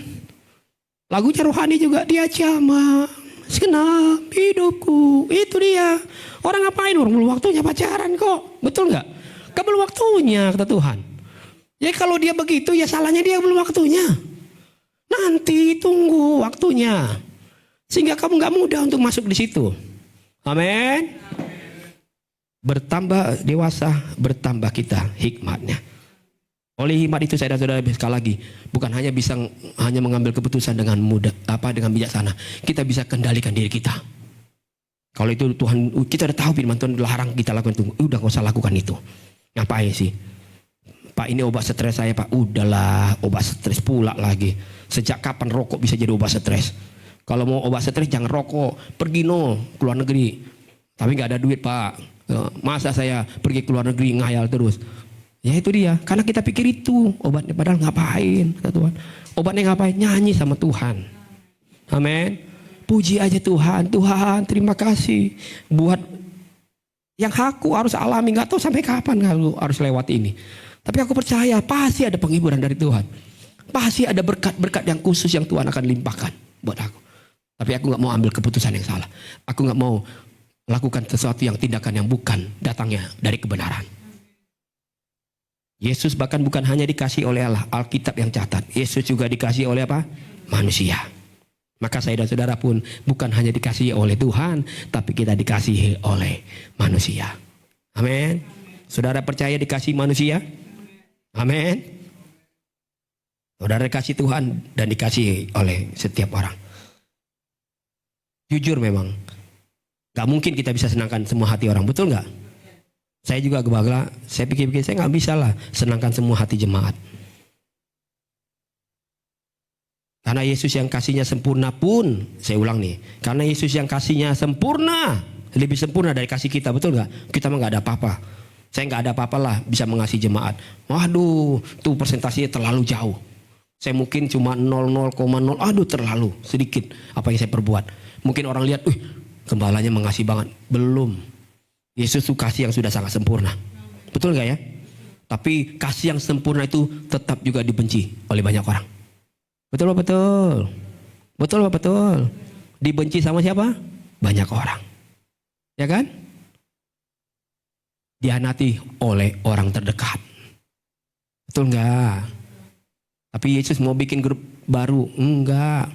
Lagunya rohani juga, dia jama segenap hidupku. Itu dia. Orang ngapain? Orang belum waktunya pacaran kok, betul nggak? Kan belum waktunya kata Tuhan. Ya kalau dia begitu ya salahnya dia belum waktunya. Nanti tunggu waktunya, sehingga kamu nggak mudah untuk masuk di situ. Amin. Bertambah dewasa, bertambah kita hikmatnya. Oleh hikmat itu saudara-saudara, sekali lagi, bukan hanya bisa hanya mengambil keputusan dengan mudah, dengan bijaksana. Kita bisa kendalikan diri kita. Kalau itu Tuhan, kita udah tahu firman Tuhan larang kita lakukan itu, udah nggak usah lakukan itu. Ngapain sih? Pak, ini obat stres saya Pak. Udahlah, obat stres pula lagi. Sejak kapan rokok bisa jadi obat stres? Kalau mau obat stres jangan rokok, pergi keluar negeri. Tapi nggak ada duit Pak. Masa saya pergi ke luar negeri ngayal terus? Ya itu dia, karena kita pikir itu obatnya, padahal ngapain kata Tuhan? Obatnya ngapain? Nyanyi sama Tuhan. Amin. Puji aja Tuhan. Tuhan terima kasih buat yang aku harus alami, nggak tahu sampai kapan aku harus lewat ini. Tapi aku percaya pasti ada penghiburan dari Tuhan. Pasti ada berkat-berkat yang khusus yang Tuhan akan limpahkan buat aku. Tapi aku nggak mau ambil keputusan yang salah. Aku nggak mau lakukan sesuatu yang tindakan yang bukan datangnya dari kebenaran. Yesus bahkan bukan hanya dikasih oleh Allah, Alkitab yang catat. Yesus juga dikasih oleh apa? Manusia. Maka saya dan saudara pun bukan hanya dikasih oleh Tuhan, tapi kita dikasihi oleh manusia. Amin. Saudara percaya dikasih manusia? Amin. Saudara dikasih Tuhan dan dikasihi oleh setiap orang. Jujur memang, gak mungkin kita bisa senangkan semua hati orang, betul gak? Saya juga kebangga, saya pikir-pikir saya gak bisa lah senangkan semua hati jemaat. Karena Yesus yang kasihnya sempurna pun, saya ulang nih, karena Yesus yang kasihnya sempurna, lebih sempurna dari kasih kita, betul gak? Kita mah gak ada apa-apa. Saya gak ada apa-apa lah bisa mengasihi jemaat. Waduh, tuh presentasinya terlalu jauh. Saya mungkin cuma 0,0, aduh terlalu sedikit apa yang saya perbuat. Mungkin orang lihat, gembalanya mengasihi banget. Belum. Yesus itu kasih yang sudah sangat sempurna. Betul gak ya? Tapi kasih yang sempurna itu tetap juga dibenci oleh banyak orang. Betul apa betul? Betul apa betul? Dibenci sama siapa? Banyak orang. Ya kan? Dihianati oleh orang terdekat. Betul gak? Tapi Yesus mau bikin grup baru. Enggak.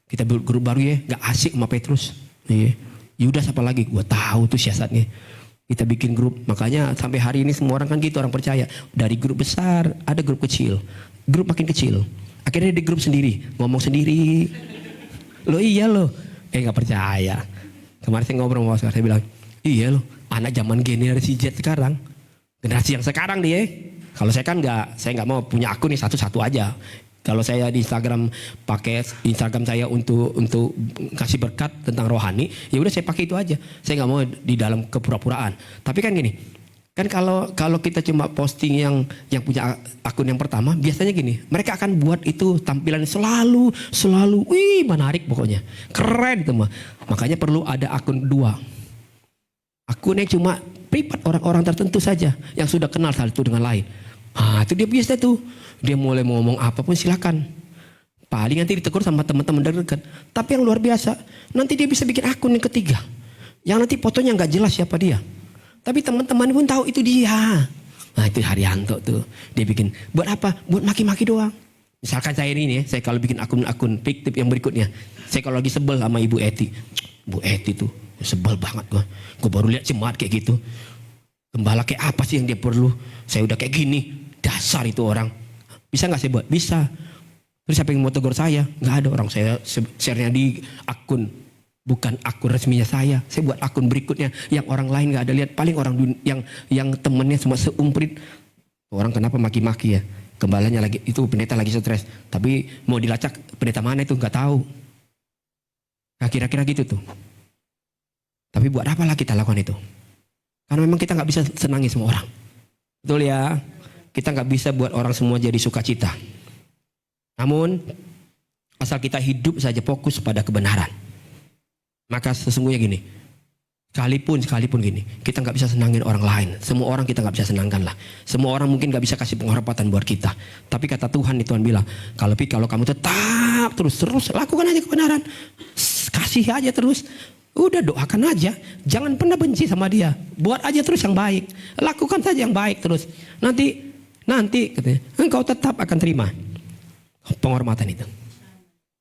Kita grup baru ya. Gak asik sama Petrus. Yudas apa lagi? Gue tahu tuh siasatnya. Kita bikin grup. Makanya sampai hari ini semua orang kan gitu, orang percaya. Dari grup besar ada grup kecil. Grup makin kecil. Akhirnya di grup sendiri. Ngomong sendiri. Loh iya loh. Gak percaya. Kemarin saya ngobrol sama Oscar. Saya bilang, iya loh. Anak zaman generasi Z sekarang. Generasi yang sekarang dia. Kalau saya kan saya nggak mau punya akun nih satu-satu aja. Kalau saya di Instagram pakai Instagram saya untuk kasih berkat tentang rohani, ya udah saya pakai itu aja. Saya nggak mau di dalam kepura-puraan. Tapi kan gini, kan kalau kita cuma posting yang punya akun yang pertama, biasanya gini, mereka akan buat itu tampilan selalu, menarik pokoknya, keren itu mah. Makanya perlu ada akun kedua. Akun yang cuma privat orang-orang tertentu saja yang sudah kenal satu dengan lain. Itu dia biasa tuh. Dia mulai ngomong apapun silakan. Paling nanti ditegur sama teman-teman dekat. Tapi yang luar biasa, nanti dia bisa bikin akun yang ketiga. Yang nanti fotonya nggak jelas siapa dia. Tapi teman-teman pun tahu itu dia. Nah itu Haryanto tuh. Dia bikin, buat apa? Buat maki-maki doang. Misalkan saya ini ya, saya kalau bikin akun-akun fiktif yang berikutnya. Saya kalau lagi sebel sama Ibu Eti. Bu Eti tuh, sebel banget gua. Gua baru lihat jemaat kayak gitu. Gembala kayak apa sih yang dia perlu? Saya udah kayak gini. Dasar itu orang. Bisa gak saya buat? Bisa. Terus siapa yang mau tegur saya? Gak ada, orang saya share-nya di akun. Bukan akun resminya saya. Saya buat akun berikutnya yang orang lain gak ada lihat. Paling orang yang temennya cuma seumprit. Orang kenapa maki-maki ya? Gembalanya lagi, itu pendeta lagi stres. Tapi mau dilacak pendeta mana itu gak tahu. Nah kira-kira gitu tuh. Tapi buat apalah kita lakukan itu? Karena memang kita gak bisa senangi semua orang. Betul ya? Kita gak bisa buat orang semua jadi sukacita. Namun asal kita hidup saja fokus pada kebenaran. Maka sesungguhnya gini, sekalipun gini, kita nggak bisa senangin orang lain. Semua orang kita nggak bisa senangkan lah. Semua orang mungkin nggak bisa kasih penghormatan buat kita. Tapi kata Tuhan, Tuhan bilang, kalau kamu tetap terus lakukan aja kebenaran, kasih aja terus. Udah doakan aja, jangan pernah benci sama dia. Buat aja terus yang baik, lakukan saja yang baik terus. Nanti katanya, engkau tetap akan terima penghormatan itu.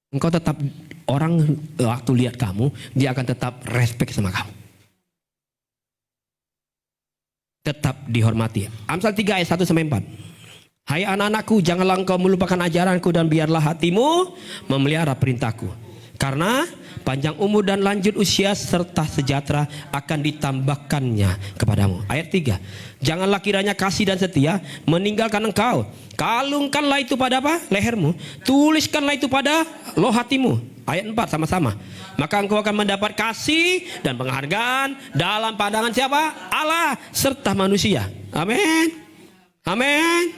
Engkau tetap, orang waktu lihat kamu, dia akan tetap respect sama kamu. Tetap dihormati. Amsal 3 ayat 1 sampai 4. Hai anak-anakku, janganlah engkau melupakan ajaranku dan biarlah hatimu memelihara perintahku. Karena panjang umur dan lanjut usia serta sejahtera akan ditambahkannya kepadamu. Ayat 3. Janganlah kiranya kasih dan setia meninggalkan engkau. Kalungkanlah itu pada apa? Lehermu. Tuliskanlah itu pada loh hatimu. Ayat 4 sama-sama. Maka engkau akan mendapat kasih dan penghargaan dalam pandangan siapa? Allah serta manusia. Amin. Amin.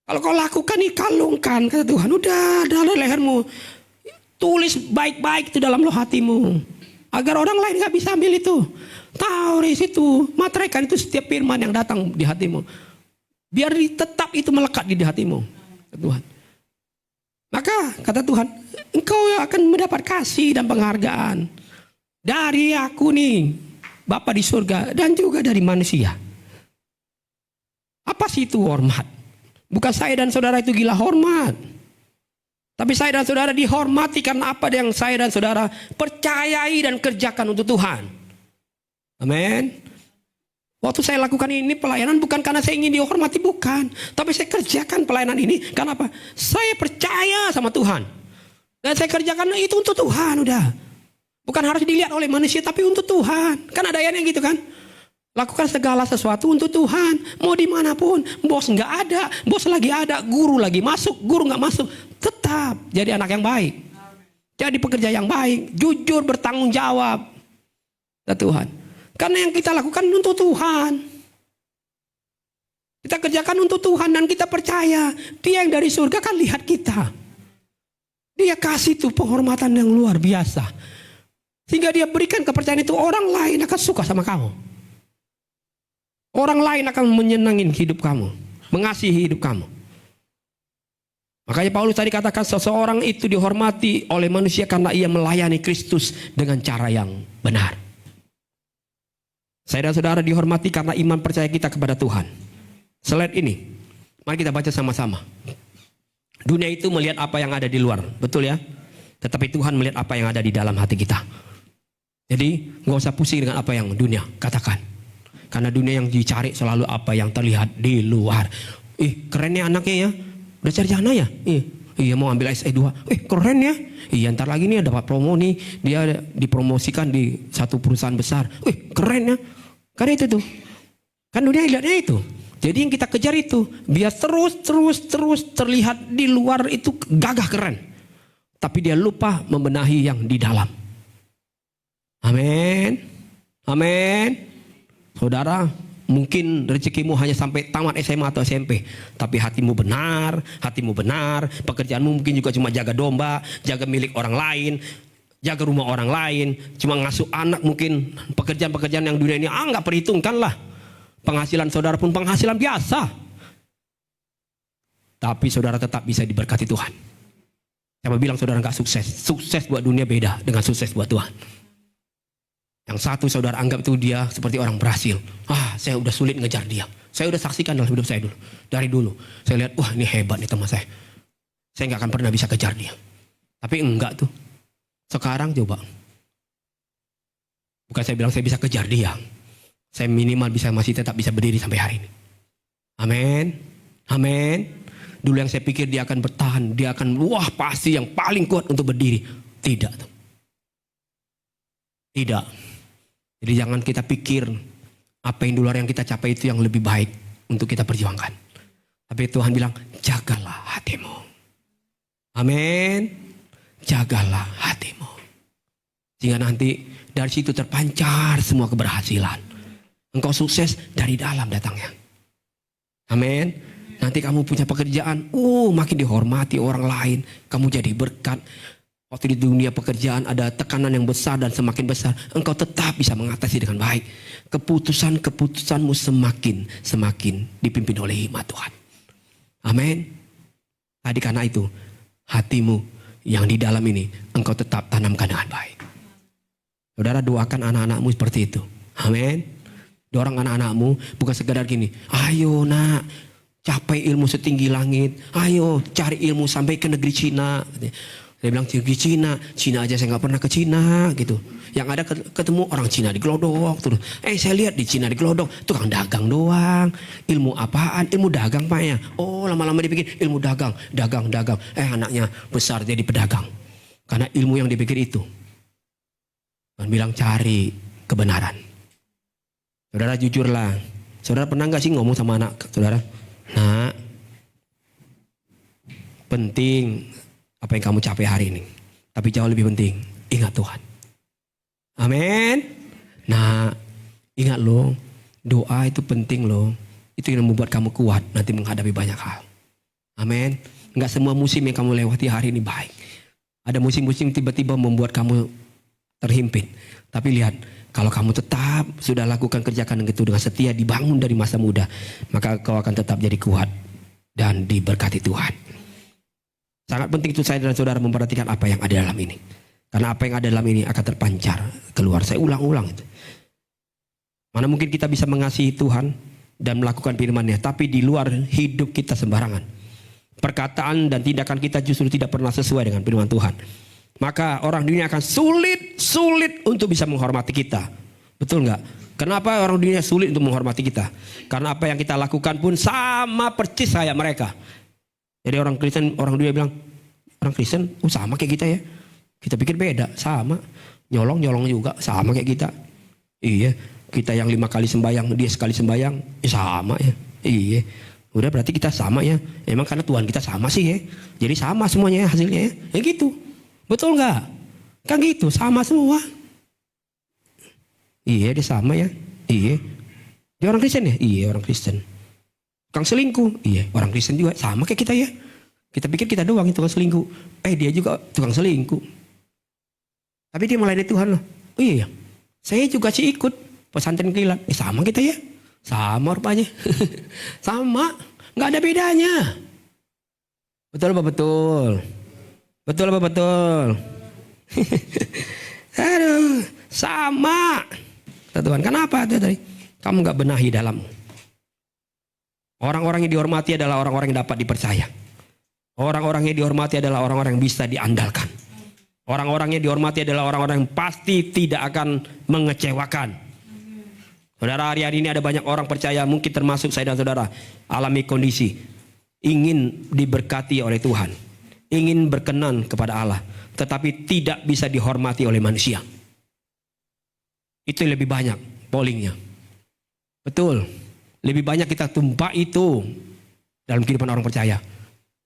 Kalau kau lakukan nih, kalungkan kata Tuhan. Udah dalam lehermu. Tulis baik-baik itu dalam loh hatimu. Agar orang lain gak bisa ambil itu. Tahu di situ. Materaikan itu setiap firman yang datang di hatimu. Biar tetap itu melekat di hatimu. Tuhan. Maka kata Tuhan, engkau akan mendapat kasih dan penghargaan. Dari aku nih, Bapa di surga. Dan juga dari manusia. Apa sih itu hormat? Bukan saya dan saudara itu gila hormat. Tapi saya dan saudara dihormati karena apa yang saya dan saudara percayai dan kerjakan untuk Tuhan. Amin. Waktu saya lakukan ini pelayanan bukan karena saya ingin dihormati, bukan. Tapi saya kerjakan pelayanan ini karena apa? Saya percaya sama Tuhan. Dan saya kerjakan itu untuk Tuhan udah. Bukan harus dilihat oleh manusia tapi untuk Tuhan. Kan ada ayatnya gitu kan. Lakukan segala sesuatu untuk Tuhan. Mau dimanapun. Bos nggak ada. Bos lagi ada. Guru lagi masuk. Guru nggak masuk. Tetap jadi anak yang baik. Jadi pekerja yang baik. Jujur bertanggung jawab. Ya Tuhan. Karena yang kita lakukan untuk Tuhan. Kita kerjakan untuk Tuhan. Dan kita percaya. Dia yang dari surga kan lihat kita. Dia kasih tuh penghormatan yang luar biasa. Sehingga dia berikan kepercayaan itu. Orang lain akan suka sama kamu. Orang lain akan menyenangin hidup kamu. Mengasihi hidup kamu. Makanya Paulus tadi katakan seseorang itu dihormati oleh manusia karena ia melayani Kristus dengan cara yang benar. Saya dan saudara dihormati karena iman percaya kita kepada Tuhan. Slide ini, mari kita baca sama-sama. Dunia itu melihat apa yang ada di luar, betul ya? Tetapi Tuhan melihat apa yang ada di dalam hati kita. Jadi gak usah pusing dengan apa yang dunia katakan. Karena dunia yang dicari selalu apa yang terlihat di luar. Kerennya anaknya ya. Udah sarjana ya? Iya mau ambil SE2. Keren ya. Iya ntar lagi nih dapat promo nih. Dia dipromosikan di satu perusahaan besar. Keren ya. Karena itu tuh. Kan dunia lihatnya itu. Jadi yang kita kejar itu. Biar terus terlihat di luar itu gagah keren. Tapi dia lupa membenahi yang di dalam. Amin. Amin. Saudara, mungkin rezekimu hanya sampai tamat SMA atau SMP. Tapi hatimu benar, pekerjaanmu mungkin juga cuma jaga domba, jaga milik orang lain, jaga rumah orang lain, cuma ngasuh anak mungkin. Pekerjaan-pekerjaan yang dunia ini nggak perhitungkan lah. Penghasilan saudara pun penghasilan biasa. Tapi saudara tetap bisa diberkati Tuhan. Siapa bilang saudara nggak sukses? Sukses buat dunia beda dengan sukses buat Tuhan. Yang satu saudara anggap itu dia seperti orang berhasil. Saya udah sulit ngejar dia. Saya udah saksikan dalam hidup saya dulu. Dari dulu. Saya lihat, wah ini hebat nih teman saya. Saya nggak akan pernah bisa kejar dia. Tapi enggak tuh. Sekarang coba. Bukan saya bilang saya bisa kejar dia. Saya minimal masih tetap bisa berdiri sampai hari ini. Amin. Amin. Dulu yang saya pikir dia akan bertahan. Dia akan, wah pasti yang paling kuat untuk berdiri. Tidak tuh. Tidak. Jadi jangan kita pikir apa yang di luar yang kita capai itu yang lebih baik untuk kita perjuangkan. Tapi Tuhan bilang, jagalah hatimu. Amin. Jagalah hatimu. Sehingga nanti dari situ terpancar semua keberhasilan. Engkau sukses dari dalam datangnya. Amin. Nanti kamu punya pekerjaan, makin dihormati orang lain. Kamu jadi berkat. Waktu di dunia pekerjaan ada tekanan yang besar dan semakin besar, engkau tetap bisa mengatasi dengan baik. Keputusanmu semakin dipimpin oleh hikmat Tuhan. Amin. Tadi karena itu, hatimu yang di dalam ini, engkau tetap tanamkan dengan baik. Saudara doakan anak-anakmu seperti itu. Amin. Dorong anak-anakmu bukan sekedar gini, ayo nak, capai ilmu setinggi langit. Ayo cari ilmu sampai ke negeri Cina. Dia bilang negeri Cina aja saya nggak pernah ke Cina gitu. Yang ada ketemu orang Cina di Glodok terus. Saya lihat di Cina di Glodok tukang dagang doang. Ilmu apaan? Ilmu dagang Pak ya. Oh lama-lama dipikir ilmu dagang. Anaknya besar jadi pedagang. Karena ilmu yang dipikir itu. Dan bilang cari kebenaran. Saudara jujurlah. Saudara pernah nggak sih ngomong sama anak saudara? Nak, penting apa yang kamu capai hari ini. Tapi jauh lebih penting, ingat Tuhan. Amin. Nah, ingat loh, doa itu penting loh. Itu yang membuat kamu kuat nanti menghadapi banyak hal. Amin. Enggak semua musim yang kamu lewati hari ini baik. Ada musim-musim tiba-tiba membuat kamu terhimpit. Tapi lihat, kalau kamu tetap sudah lakukan kerjakan itu dengan setia, dibangun dari masa muda, maka kau akan tetap jadi kuat dan diberkati Tuhan. Sangat penting itu saya dan saudara memperhatikan apa yang ada dalam ini. Karena apa yang ada dalam ini akan terpancar keluar. Saya ulang-ulang itu. Mana mungkin kita bisa mengasihi Tuhan dan melakukan firman-Nya, tapi di luar hidup kita sembarangan. Perkataan dan tindakan kita justru tidak pernah sesuai dengan firman Tuhan. Maka orang dunia akan sulit untuk bisa menghormati kita. Betul nggak? Kenapa orang dunia sulit untuk menghormati kita? Karena apa yang kita lakukan pun sama persis kayak mereka. Jadi orang Kristen, orang dunia bilang, orang Kristen, sama kayak kita ya. Kita pikir beda, sama. Nyolong juga, sama kayak kita. Iya, kita yang 5 kali sembayang, dia sekali sembayang, sama ya. Iya, udah berarti kita sama ya. Emang karena Tuhan kita sama sih ya. Jadi sama semuanya ya hasilnya ya. Ya gitu, betul nggak? Kan gitu, sama semua. Iya, dia sama ya. Iya, dia orang Kristen ya. Iya, orang Kristen. Tukang selingkuh, iya orang Kristen juga sama kayak kita ya. Kita pikir kita doang yang tukang selingkuh. Dia juga tukang selingkuh. Tapi dia melayani Tuhan loh. Oh iya, saya juga sih ikut pesantren kilat. Sama kita ya, sama rupanya. Sama, nggak ada bedanya. Betul apa betul? Betul apa betul? Aduh, sama. Kata Tuhan, kenapa tadi? Kamu nggak benahi dalammu. Orang-orang yang dihormati adalah orang-orang yang dapat dipercaya. Orang-orang yang dihormati adalah orang-orang yang bisa diandalkan. Orang-orang yang dihormati adalah orang-orang yang pasti tidak akan mengecewakan. Saudara, hari-hari ini ada banyak orang percaya, mungkin termasuk saya dan saudara, alami kondisi ingin diberkati oleh Tuhan, ingin berkenan kepada Allah, tetapi tidak bisa dihormati oleh manusia. Itu lebih banyak pollingnya. Betul. Lebih banyak kita tumpah itu dalam kehidupan orang percaya.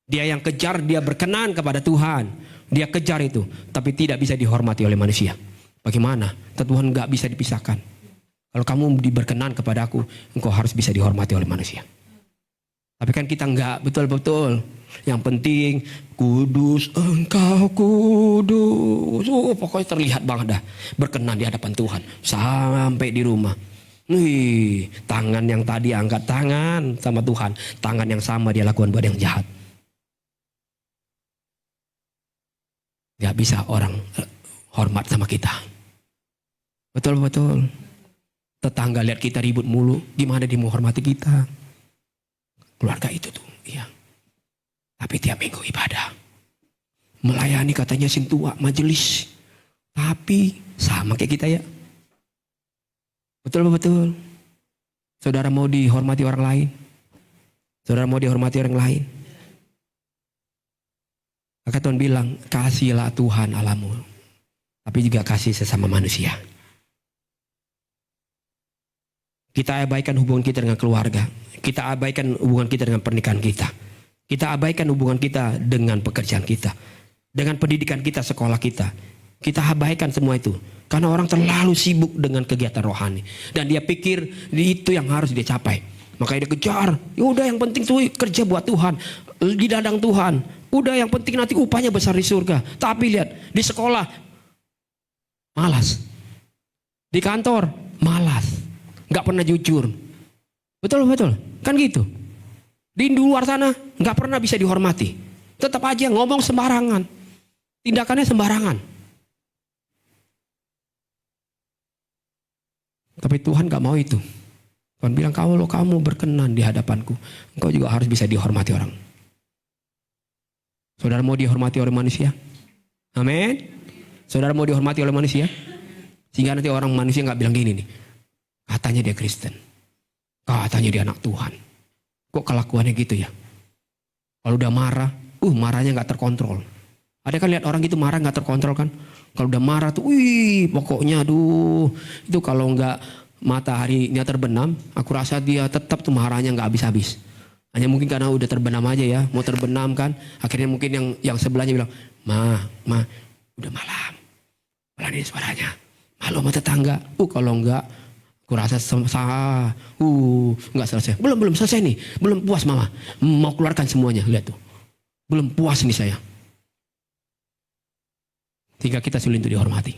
Dia yang kejar, dia berkenan kepada Tuhan. Dia kejar itu, tapi tidak bisa dihormati oleh manusia. Bagaimana? Tuhan gak bisa dipisahkan. Kalau kamu diberkenan kepada aku, engkau harus bisa dihormati oleh manusia. Tapi kan kita enggak, betul-betul. Yang penting, kudus, engkau kudus. Pokoknya terlihat banget dah. Berkenan di hadapan Tuhan. Sampai di rumah. Tangan yang tadi angkat tangan sama Tuhan, tangan yang sama dia lakukan buat yang jahat. Gak bisa orang hormat sama kita. Betul. Tetangga lihat kita ribut mulu, gimana dia mau hormati kita? Keluarga itu tuh, iya. Tapi tiap minggu ibadah. Melayani katanya sing tua, majelis. Tapi sama kayak kita ya. Betul. Saudara mau dihormati orang lain? Saudara mau dihormati orang lain? Maka Tuhan bilang, kasihilah Tuhan Allahmu, tapi juga kasih sesama manusia. Kita abaikan hubungan kita dengan keluarga. Kita abaikan hubungan kita dengan pernikahan kita. Kita abaikan hubungan kita dengan pekerjaan kita. Dengan pendidikan kita, sekolah kita. Kita abaikan semua itu. Karena orang terlalu sibuk dengan kegiatan rohani. Dan dia pikir itu yang harus dia capai. Makanya dia kejar. Udah yang penting tuh kerja buat Tuhan. Di ladang Tuhan. Udah yang penting nanti upahnya besar di surga. Tapi lihat, di sekolah malas. Di kantor malas. Gak pernah jujur. Betul. Kan gitu. Di luar sana gak pernah bisa dihormati. Tetap aja ngomong sembarangan. Tindakannya sembarangan. Tapi Tuhan gak mau itu. Tuhan bilang, kalau kamu berkenan di hadapanku, engkau juga harus bisa dihormati orang. Saudara mau dihormati oleh manusia? Amin. Saudara mau dihormati oleh manusia? Sehingga nanti orang manusia gak bilang gini nih. Katanya dia Kristen. Katanya dia anak Tuhan. Kok kelakuannya gitu ya? Kalau udah marah, marahnya gak terkontrol. Ada kan lihat orang gitu marah gak terkontrol kan? Kalau udah marah tuh, pokoknya aduh. Itu kalau gak mataharinya terbenam, aku rasa dia tetap tuh marahnya gak habis-habis. Hanya mungkin karena udah terbenam aja ya. Mau terbenam kan. Akhirnya mungkin yang sebelahnya bilang, Ma, udah malam. Pelanin suaranya. Malu sama tetangga. Kalau enggak, aku rasa enggak selesai. Belum selesai nih. Belum puas mama. Mau keluarkan semuanya. Lihat tuh. Belum puas nih saya. Sehingga kita sulit untuk dihormati.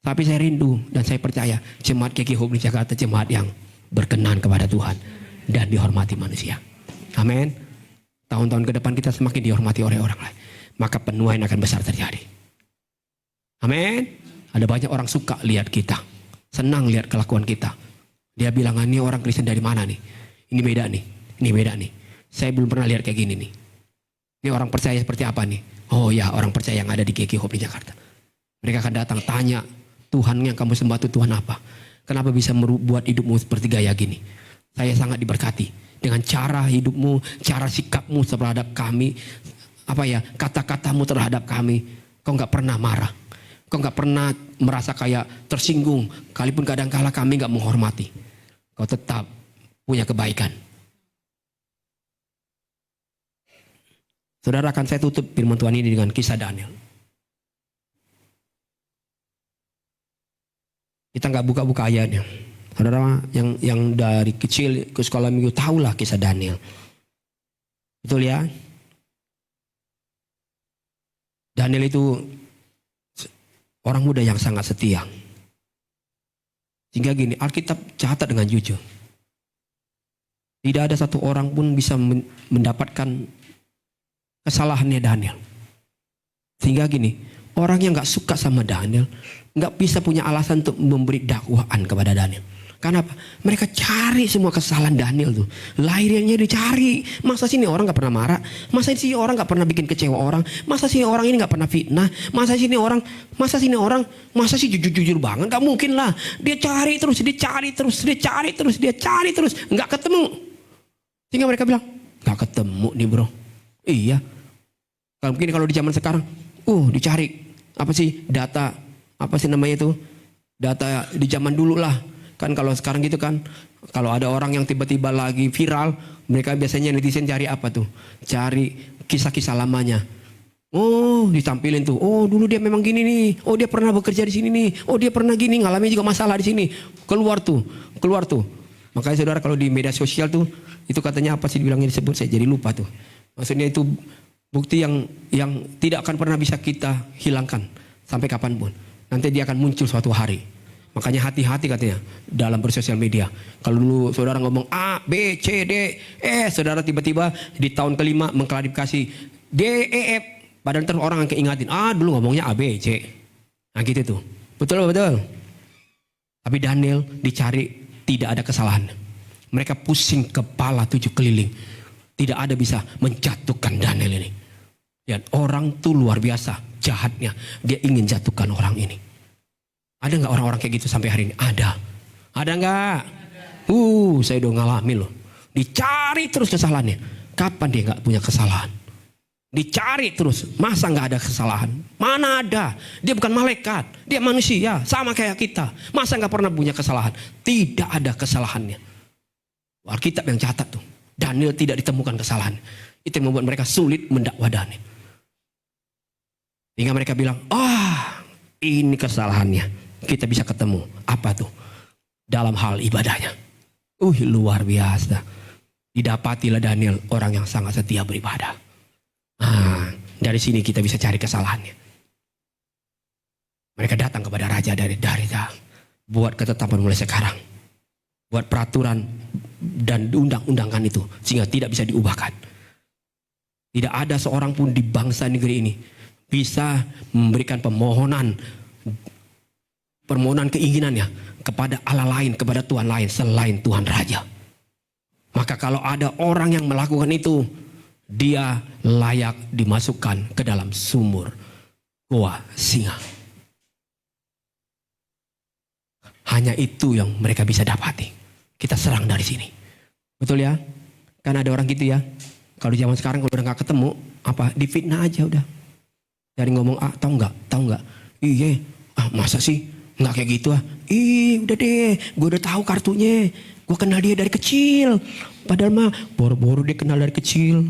Tapi saya rindu dan saya percaya jemaat GKI Hope di Jakarta jemaat yang berkenan kepada Tuhan dan dihormati manusia. Amin. Tahun-tahun ke depan kita semakin dihormati oleh orang lain. Maka penuaian akan besar terjadi. Amin. Ada banyak orang suka lihat kita. Senang lihat kelakuan kita. Dia bilang, ini orang Kristen dari mana nih? Ini beda nih. Saya belum pernah lihat kayak gini nih. Ini orang percaya seperti apa nih? Oh ya, orang percaya yang ada di GKI Hope di Jakarta. Mereka akan datang tanya, Tuhan yang kamu sembah itu Tuhan apa? Kenapa bisa membuat hidupmu seperti gaya gini? Saya sangat diberkati dengan cara hidupmu, cara sikapmu terhadap kami, kata-katamu terhadap kami. Kau nggak pernah marah, kau nggak pernah merasa kayak tersinggung. Kalaupun kadang-kala kami nggak menghormati, kau tetap punya kebaikan. Saudara, akan saya tutup firman Tuhan ini dengan kisah Daniel. Kita nggak buka-buka ayatnya. Saudara yang dari kecil ke sekolah minggu tahulah kisah Daniel. Betul ya? Daniel itu orang muda yang sangat setia. Sehingga gini, Alkitab catat dengan jujur. Tidak ada satu orang pun bisa mendapatkan kesalahannya Daniel. Sehingga gini, orang yang gak suka sama Daniel gak bisa punya alasan untuk memberi dakwaan kepada Daniel. Karena apa? Mereka cari semua kesalahan Daniel tuh. Lahirnya dicari. Masa sih ini orang gak pernah marah? Masa sih orang gak pernah bikin kecewa orang? Masa sih orang ini gak pernah fitnah? Masa sih jujur-jujur banget? Gak mungkin lah. Dia cari terus. Gak ketemu. Sehingga mereka bilang, gak ketemu nih bro. Iya. Mungkin kalau di zaman sekarang, dicari. Apa sih data? Apa sih namanya itu? Data di zaman dulu lah. Kan kalau sekarang gitu kan, kalau ada orang yang tiba-tiba lagi viral, mereka biasanya netizen cari apa tuh? Cari kisah-kisah lamanya. Oh, ditampilin tuh. Oh, dulu dia memang gini nih. Oh, dia pernah bekerja di sini nih. Oh, dia pernah gini, ngalamin juga masalah di sini. Keluar tuh. Makanya saudara kalau di media sosial tuh, itu katanya apa sih dibilangnya disebut, saya jadi lupa tuh. Maksudnya itu bukti yang tidak akan pernah bisa kita hilangkan sampai kapanpun. Nanti dia akan muncul suatu hari. Makanya hati-hati katanya dalam bersosial media. Kalau dulu saudara ngomong A, B, C, D, E, saudara tiba-tiba di tahun kelima mengklarifikasi D, E, F. Padahal terus orang yang keingatin, dulu ngomongnya A, B, C. Nah gitu tuh. Betul. Tapi Daniel dicari tidak ada kesalahan. Mereka pusing kepala 7 keliling. Tidak ada bisa menjatuhkan Daniel ini. Dan orang tuh luar biasa jahatnya. Dia ingin jatuhkan orang ini. Ada nggak orang-orang kayak gitu sampai hari ini? Ada. Ada nggak? Saya udah ngalamin loh. Dicari terus kesalahannya. Kapan dia nggak punya kesalahan? Dicari terus, masa nggak ada kesalahan? Mana ada? Dia bukan malaikat, dia manusia, sama kayak kita. Masa nggak pernah punya kesalahan? Tidak ada kesalahannya. Alkitab yang catat tuh, Daniel tidak ditemukan kesalahan. Itu yang membuat mereka sulit mendakwa Daniel. Hingga mereka bilang, ini kesalahannya. Kita bisa ketemu. Apa tuh? Dalam hal ibadahnya. Luar biasa. Didapatilah Daniel orang yang sangat setia beribadah. Dari sini kita bisa cari kesalahannya. Mereka datang kepada raja dari Darita, buat ketetapan mulai sekarang, buat peraturan dan undang-undangan itu sehingga tidak bisa diubahkan. Tidak ada seorang pun di bangsa negeri ini bisa memberikan permohonan keinginannya kepada Allah lain, kepada Tuhan lain selain Tuhan Raja. Maka kalau ada orang yang melakukan itu, dia layak dimasukkan ke dalam sumur goa singa. Hanya itu yang mereka bisa dapati. Kita serang dari sini. Betul ya? Kan ada orang gitu ya. Kalau zaman sekarang kalau udah gak ketemu, difitnah aja udah. Dari ngomong, tahu nggak? Iya, masa sih? Nggak kayak gitu udah deh, gue udah tahu kartunya. Gue kenal dia dari kecil. Padahal mah boro-boro dia kenal dari kecil.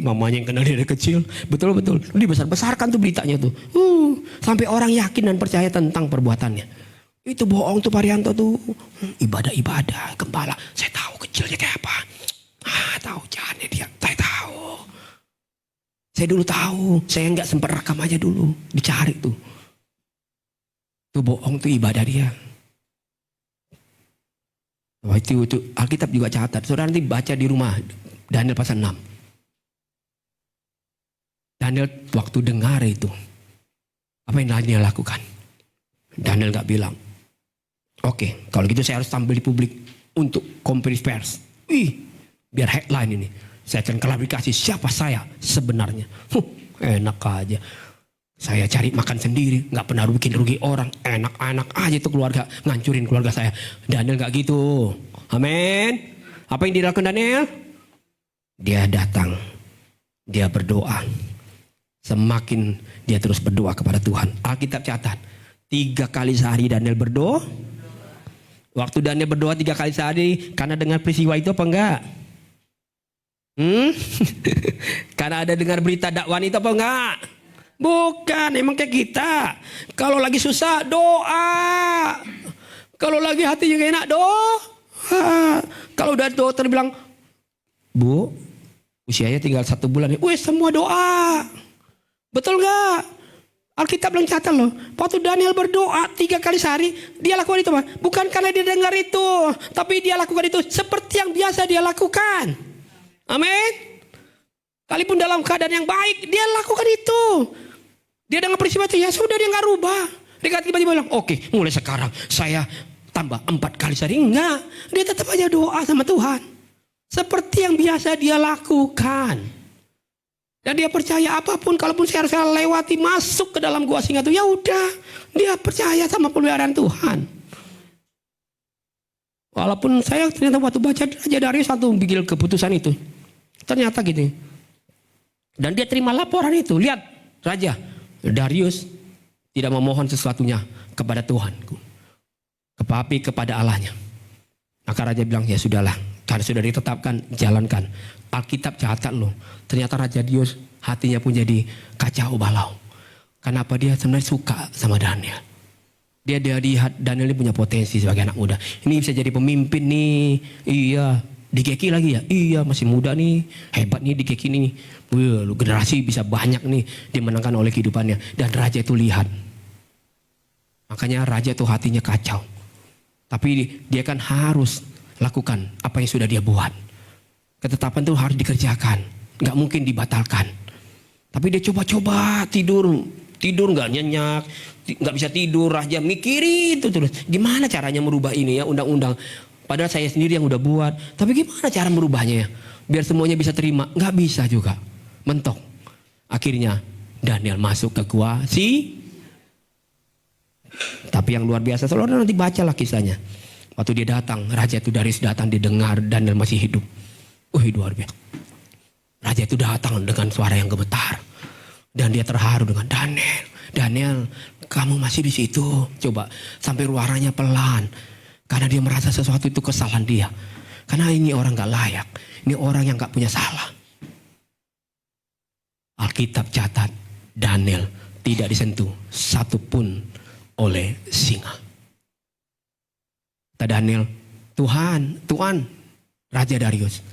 Mamanya yang kenal dia dari kecil. Betul. Dibesar-besarkan tuh beritanya tuh. Sampai orang yakin dan percaya tentang perbuatannya. Itu bohong tuh Pak Rianto tuh. Ibadah, gembala. Saya tahu kecilnya kayak apa. Tahu jalannya dia. Saya tahu. Saya dulu tahu. Saya nggak sempat rekam aja dulu. Dicari tuh. Tuh bohong tuh ibadah dia. Itu Alkitab juga catat. Saudara nanti baca di rumah Daniel pasal 6. Daniel waktu dengar itu, apa yang Daniel lakukan? Daniel gak bilang, oke, kalau gitu saya harus tampil di publik untuk konferensi pers. Biar headline ini. Saya akan klarifikasi siapa saya sebenarnya. Enak aja. Saya cari makan sendiri, nggak pernah bikin rugi orang. Enak-enak aja tuh keluarga, ngancurin keluarga saya. Daniel nggak gitu. Amin. Apa yang dilakukan Daniel? Dia datang, dia berdoa. Semakin dia terus berdoa kepada Tuhan. Alkitab catat, 3 kali sehari Daniel berdoa. Waktu Daniel berdoa 3 kali sehari, karena dengar peristiwa itu apa enggak? Karena ada dengar berita dakwaan itu apa enggak? Bukan, emang kayak kita. Kalau lagi susah, doa. Kalau lagi hatinya gak enak, doa. Kalau udah dokter bilang, Bu, usianya tinggal 1 bulan. Semua doa. Betul gak? Alkitab bilang catat loh. Waktu Daniel berdoa 3 kali sehari, dia lakukan itu. Bukan karena dia dengar itu, tapi dia lakukan itu seperti yang biasa dia lakukan. Amin. Kalaupun dalam keadaan yang baik, dia lakukan itu. Dia dengan peristiwa itu, ya sudah, dia gak rubah. Dia tiba-tiba bilang, oke, mulai sekarang saya tambah 4 kali sehari. Enggak, dia tetap aja doa sama Tuhan. Seperti yang biasa dia lakukan. Dan dia percaya apapun, kalaupun saya harus lewati masuk ke dalam gua singa itu, ya udah, dia percaya sama pemeliharaan Tuhan. Walaupun saya ternyata waktu baca Raja Darius satu bikin keputusan itu, ternyata gitu. Dan dia terima laporan itu. Lihat, Raja Darius tidak memohon sesuatunya kepada Tuhan, tapi kepada Allahnya. Maka Raja bilang, ya sudahlah, karena sudah ditetapkan, jalankan. Alkitab catat loh, ternyata Raja Darius hatinya pun jadi kacau balau. Kenapa? Dia sebenarnya suka sama Daniel. Dia lihat Daniel ini punya potensi sebagai anak muda. Ini bisa jadi pemimpin nih. Iya, Dikeki lagi ya. Iya, masih muda nih, hebat nih Dikeki nih. Lu generasi bisa banyak nih dimenangkan oleh kehidupannya. Dan raja itu lihat. Makanya raja itu hatinya kacau. Tapi dia kan harus lakukan apa yang sudah dia buat. Ketetapan itu harus dikerjakan, nggak mungkin dibatalkan. Tapi dia coba-coba tidur nggak nyenyak, nggak bisa tidur, raja mikiri itu terus. Gimana caranya merubah ini ya undang-undang? Padahal saya sendiri yang udah buat. Tapi gimana cara merubahnya ya? Biar semuanya bisa terima. Nggak bisa juga. Mentok. Akhirnya Daniel masuk ke gua Tapi yang luar biasa, saudara nanti bacalah kisahnya. Waktu dia datang, Raja itu Darius datang, didengar Daniel masih hidup. Luar biasa. Raja itu datang dengan suara yang gemetar. Dan dia terharu dengan Daniel, kamu masih di situ. Coba sampai suaranya pelan. Karena dia merasa sesuatu itu kesalahan dia. Karena ini orang gak layak. Ini orang yang gak punya salah. Alkitab catat, Daniel tidak disentuh satupun oleh singa. Kata Daniel, Tuhan, Raja Darius,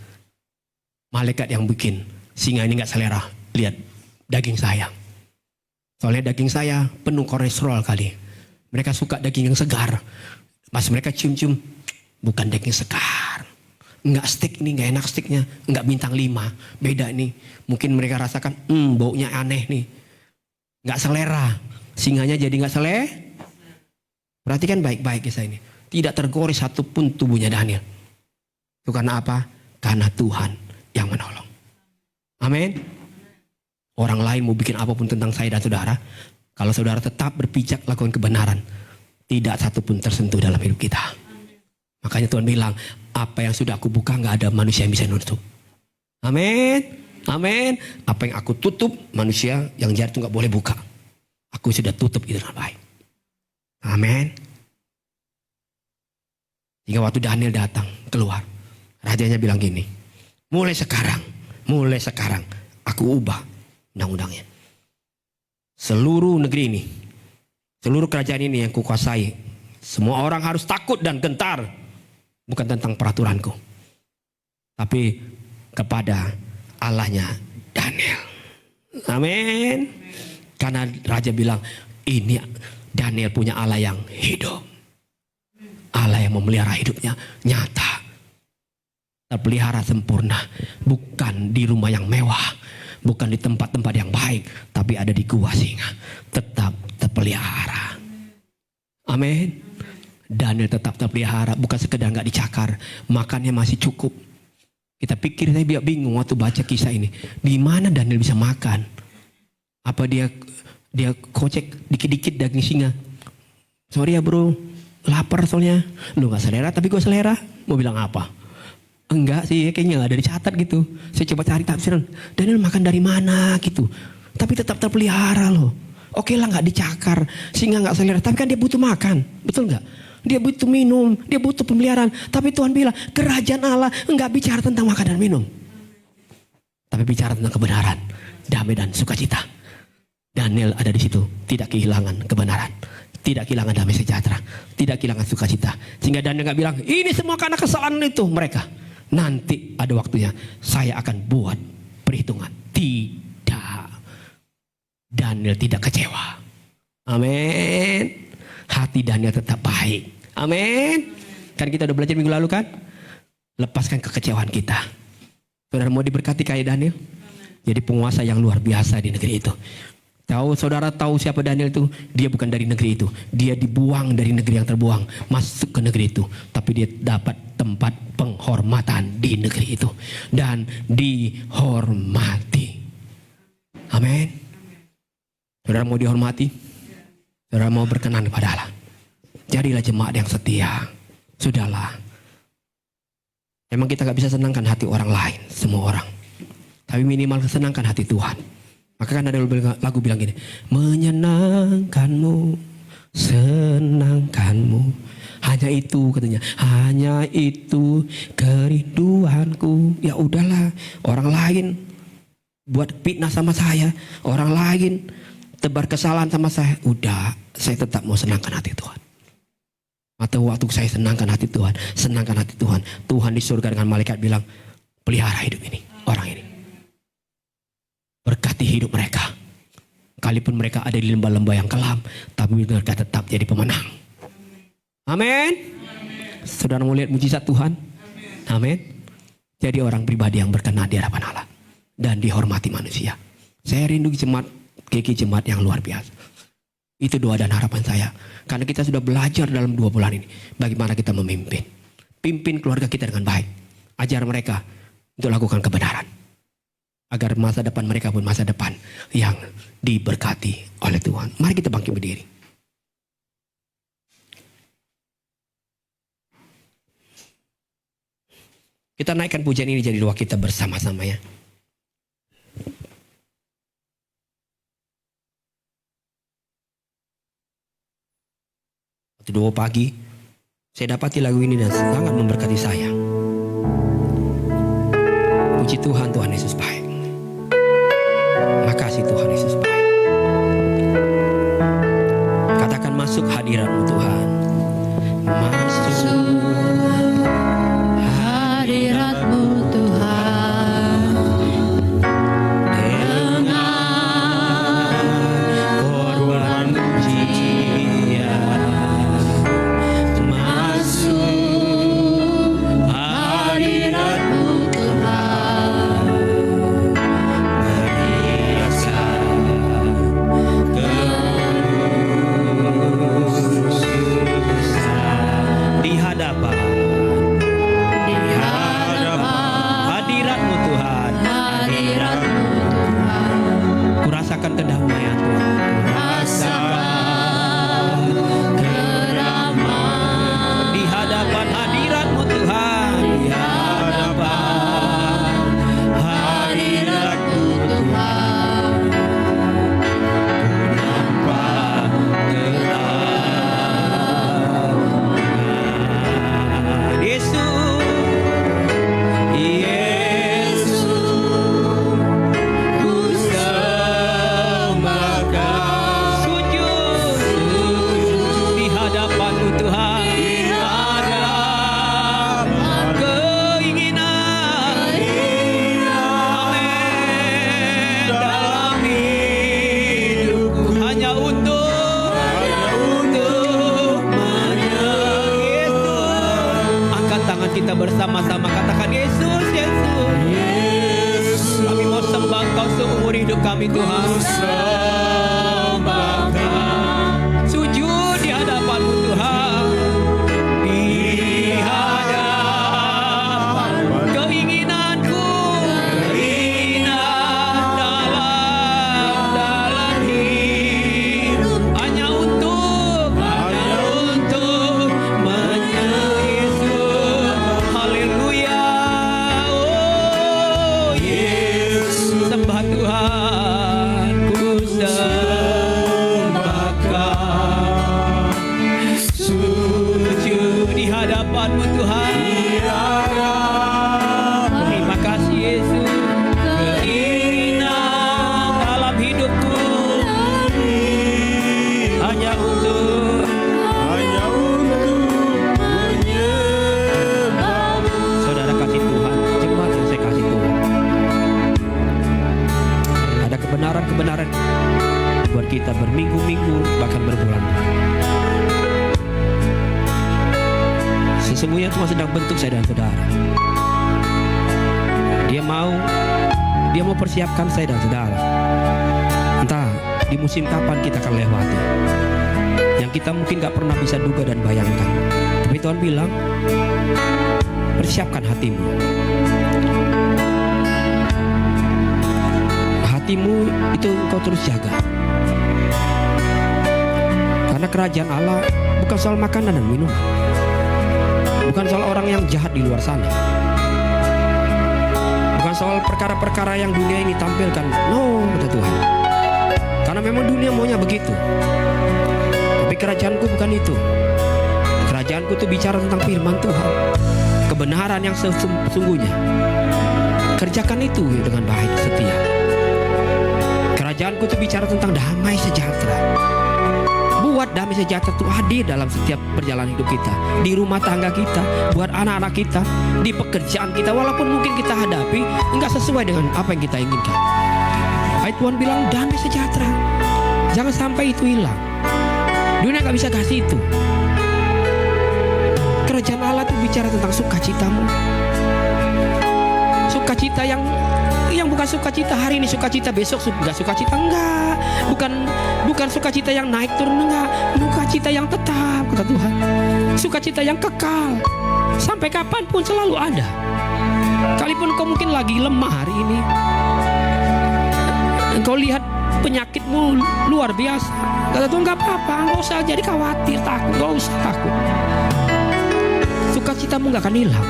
malaikat yang bikin singa ini gak selera. Lihat daging saya. Soalnya daging saya penuh kolesterol kali. Mereka suka daging yang segar. Pas mereka cium-cium, bukan daging segar. Enggak steak nih, enggak enak steaknya. Enggak bintang 5, beda nih. Mungkin mereka rasakan, baunya aneh nih. Enggak selera. Singanya jadi enggak selera. Perhatikan baik-baik kisah ini. Tidak tergores satupun tubuhnya Daniel. Itu karena apa? Karena Tuhan yang menolong. Amin. Orang lain mau bikin apapun tentang saya dan saudara. Kalau saudara tetap berpijak lakukan kebenaran. Tidak satupun tersentuh dalam hidup kita. Makanya Tuhan bilang, apa yang sudah aku buka gak ada manusia yang bisa nutup. Amin. Amin. Apa yang aku tutup, manusia yang jahat itu gak boleh buka. Aku sudah tutup itu dengan baik. Amin. Hingga waktu Daniel datang keluar, rajanya bilang gini, mulai sekarang aku ubah undang-undangnya. Seluruh negeri ini, seluruh kerajaan ini yang kukuasai, semua orang harus takut dan gentar. Bukan tentang peraturanku, tapi kepada Allahnya Daniel. Amin. Karena raja bilang, ini Daniel punya Allah yang hidup. Allah yang memelihara hidupnya nyata. Terpelihara sempurna. Bukan di rumah yang mewah. Bukan di tempat-tempat yang baik. Tapi ada di gua singa. Tetap terpelihara. Amin. Daniel tetap terpelihara. Bukan sekedar gak dicakar. Makannya masih cukup. Kita pikir, saya bingung waktu baca kisah ini. Di mana Daniel bisa makan? Apa dia kocek dikit-dikit daging singa? Sorry ya bro, lapar soalnya. Lu gak selera tapi gue selera. Mau bilang apa? Enggak sih, kayaknya gak ada dicatat gitu. Saya coba cari tafsiran. Daniel makan dari mana gitu. Tapi tetap terpelihara loh. Oke lah gak dicakar. Singa gak selera. Tapi kan dia butuh makan. Betul gak? Dia butuh minum. Dia butuh pemeliharaan. Tapi Tuhan bilang, kerajaan Allah gak bicara tentang makan dan minum. Tapi bicara tentang kebenaran, damai dan sukacita. Daniel ada di situ. Tidak kehilangan kebenaran. Tidak kehilangan damai sejahtera. Tidak kehilangan sukacita. Sehingga Daniel gak bilang, ini semua karena kesalahan itu mereka. Nanti ada waktunya saya akan buat perhitungan. Tidak. Daniel tidak kecewa. Amin. Hati Daniel tetap baik. Amin. Kan kita udah belajar minggu lalu kan? Lepaskan kekecewaan kita. Saudara mau diberkati kayak Daniel? Jadi penguasa yang luar biasa di negeri itu. Saudara tahu siapa Daniel itu? Dia bukan dari negeri itu. Dia dibuang dari negeri yang terbuang. Masuk ke negeri itu. Tapi dia dapat tempat penghormatan di negeri itu. Dan dihormati. Amin. Saudara mau dihormati? Saudara mau berkenan kepada Allah? Jadilah jemaat yang setia. Sudahlah. Memang kita gak bisa senangkan hati orang lain. Semua orang. Tapi minimal senangkan hati Tuhan. Maka kan ada lagu bilang gini, menyenangkanmu, senangkanmu, hanya itu katanya, hanya itu kerinduanku. Ya udahlah, orang lain buat fitnah sama saya, orang lain tebar kesalahan sama saya, udah, saya tetap mau senangkan hati Tuhan. Atau waktu saya senangkan hati Tuhan, senangkan hati Tuhan, Tuhan di surga dengan malaikat bilang, pelihara hidup ini, orang ini. Berkati hidup mereka. Kalaupun mereka ada di lembah-lembah yang kelam, tapi mereka tetap jadi pemenang. Amin. Saudara mau lihat mujizat Tuhan? Amin. Jadi orang pribadi yang berkenan di hadapan Allah dan dihormati manusia. Saya rindu jemaat, jemaat yang luar biasa. Itu doa dan harapan saya. Karena kita sudah belajar dalam 2 bulan ini bagaimana kita memimpin. Pimpin keluarga kita dengan baik. Ajar mereka untuk lakukan kebenaran. Agar masa depan mereka pun masa depan yang diberkati oleh Tuhan. Mari kita bangkit berdiri. Kita naikkan pujian ini jadi doa kita bersama-sama ya. Waktu 2 pagi, saya dapati lagu ini dan sangat memberkati saya. Puji Tuhan, Tuhan Yesus baik. Makasih Tuhan Yesus baik. Katakan masuk hadirat-Mu Tuhan. Masuk hadirat-Mu Tuhan, dengan korban pujian. Masuk hadirat-Mu Tuhan, di hadapan hadirat-Mu Tuhan. hadirat-Mu Tuhan, Kurasakan kedamaian Tuhan. rasakan kedamaian Di hadapan hadirat-Mu Tuhan. Di hadapan hadirat-Mu Tuhan, nampak kedatangan Yesus. Yesus, ku sembahkan, sujud di hadapan-Mu Tuhan. Di hadapan keinginan. Amin. Dalam hidupku hanya untuk menyenangi Yesus. Angkat tangan kita bersama-sama, katakan Yesus, Yesus. Kami mau sembah Engkau seumur hidup kami Tuhan. Sujud di hadapan-Mu Tuhan. Di hadapan keinginanku, keinginan dalam hidup hanya untuk menyenangi Yesus. Haleluya. Oh Yesus, sembah Tuhan, ku sembahkan. Sujud di hadapan-Mu Tuhan. Terima kasih Yesus. Keinginan dalam hidupku hanya untuk saudara kasih Tuhan, jemaat yang saya kasih Tuhan. Ada kebenaran-kebenaran buat kita berminggu-minggu bahkan berbulan-bulan. Sesungguhnya Tuhan sedang bentuk saya dan saudara. Dia mau persiapkan saya dan saudara. Entah di musim kapan kita akan lewati, yang kita mungkin gak pernah bisa duga dan bayangkan. Tapi Tuhan bilang, persiapkan hatimu. Hatimu itu engkau terus jaga. Karena kerajaan Allah bukan soal makanan dan minuman. Bukan soal orang yang jahat di luar sana. Bukan soal perkara-perkara yang dunia ini tampilkan. No, kata Tuhan. Karena memang dunia maunya begitu. Tapi kerajaanku bukan itu. Kerajaanku itu bicara tentang firman Tuhan. Kebenaran yang sesungguhnya. Kerjakan itu dengan baik, setia. Kerajaanku itu bicara tentang damai sejahtera. Buat damai sejahtera itu hadir dalam setiap perjalanan hidup kita, di rumah tangga kita, buat anak-anak kita, di pekerjaan kita, walaupun mungkin kita hadapi enggak sesuai dengan apa yang kita inginkan. Ayat Tuhan bilang damai sejahtera. Jangan sampai itu hilang. Dunia enggak bisa kasih itu. Kerajaan Allah itu bicara tentang sukacitamu. Sukacita yang yang bukan sukacita hari ini, sukacita besok enggak, sukacita enggak. Bukan sukacita yang naik turun enggak, sukacita yang tetap, kata Tuhan. Sukacita yang kekal. Sampai kapanpun selalu ada. Kalaupun kau mungkin lagi lemah hari ini, engkau lihat penyakitmu luar biasa, kata Tuhan, enggak apa-apa, enggak usah jadi khawatir, takut, enggak usah takut. Sukacitamu enggak akan hilang.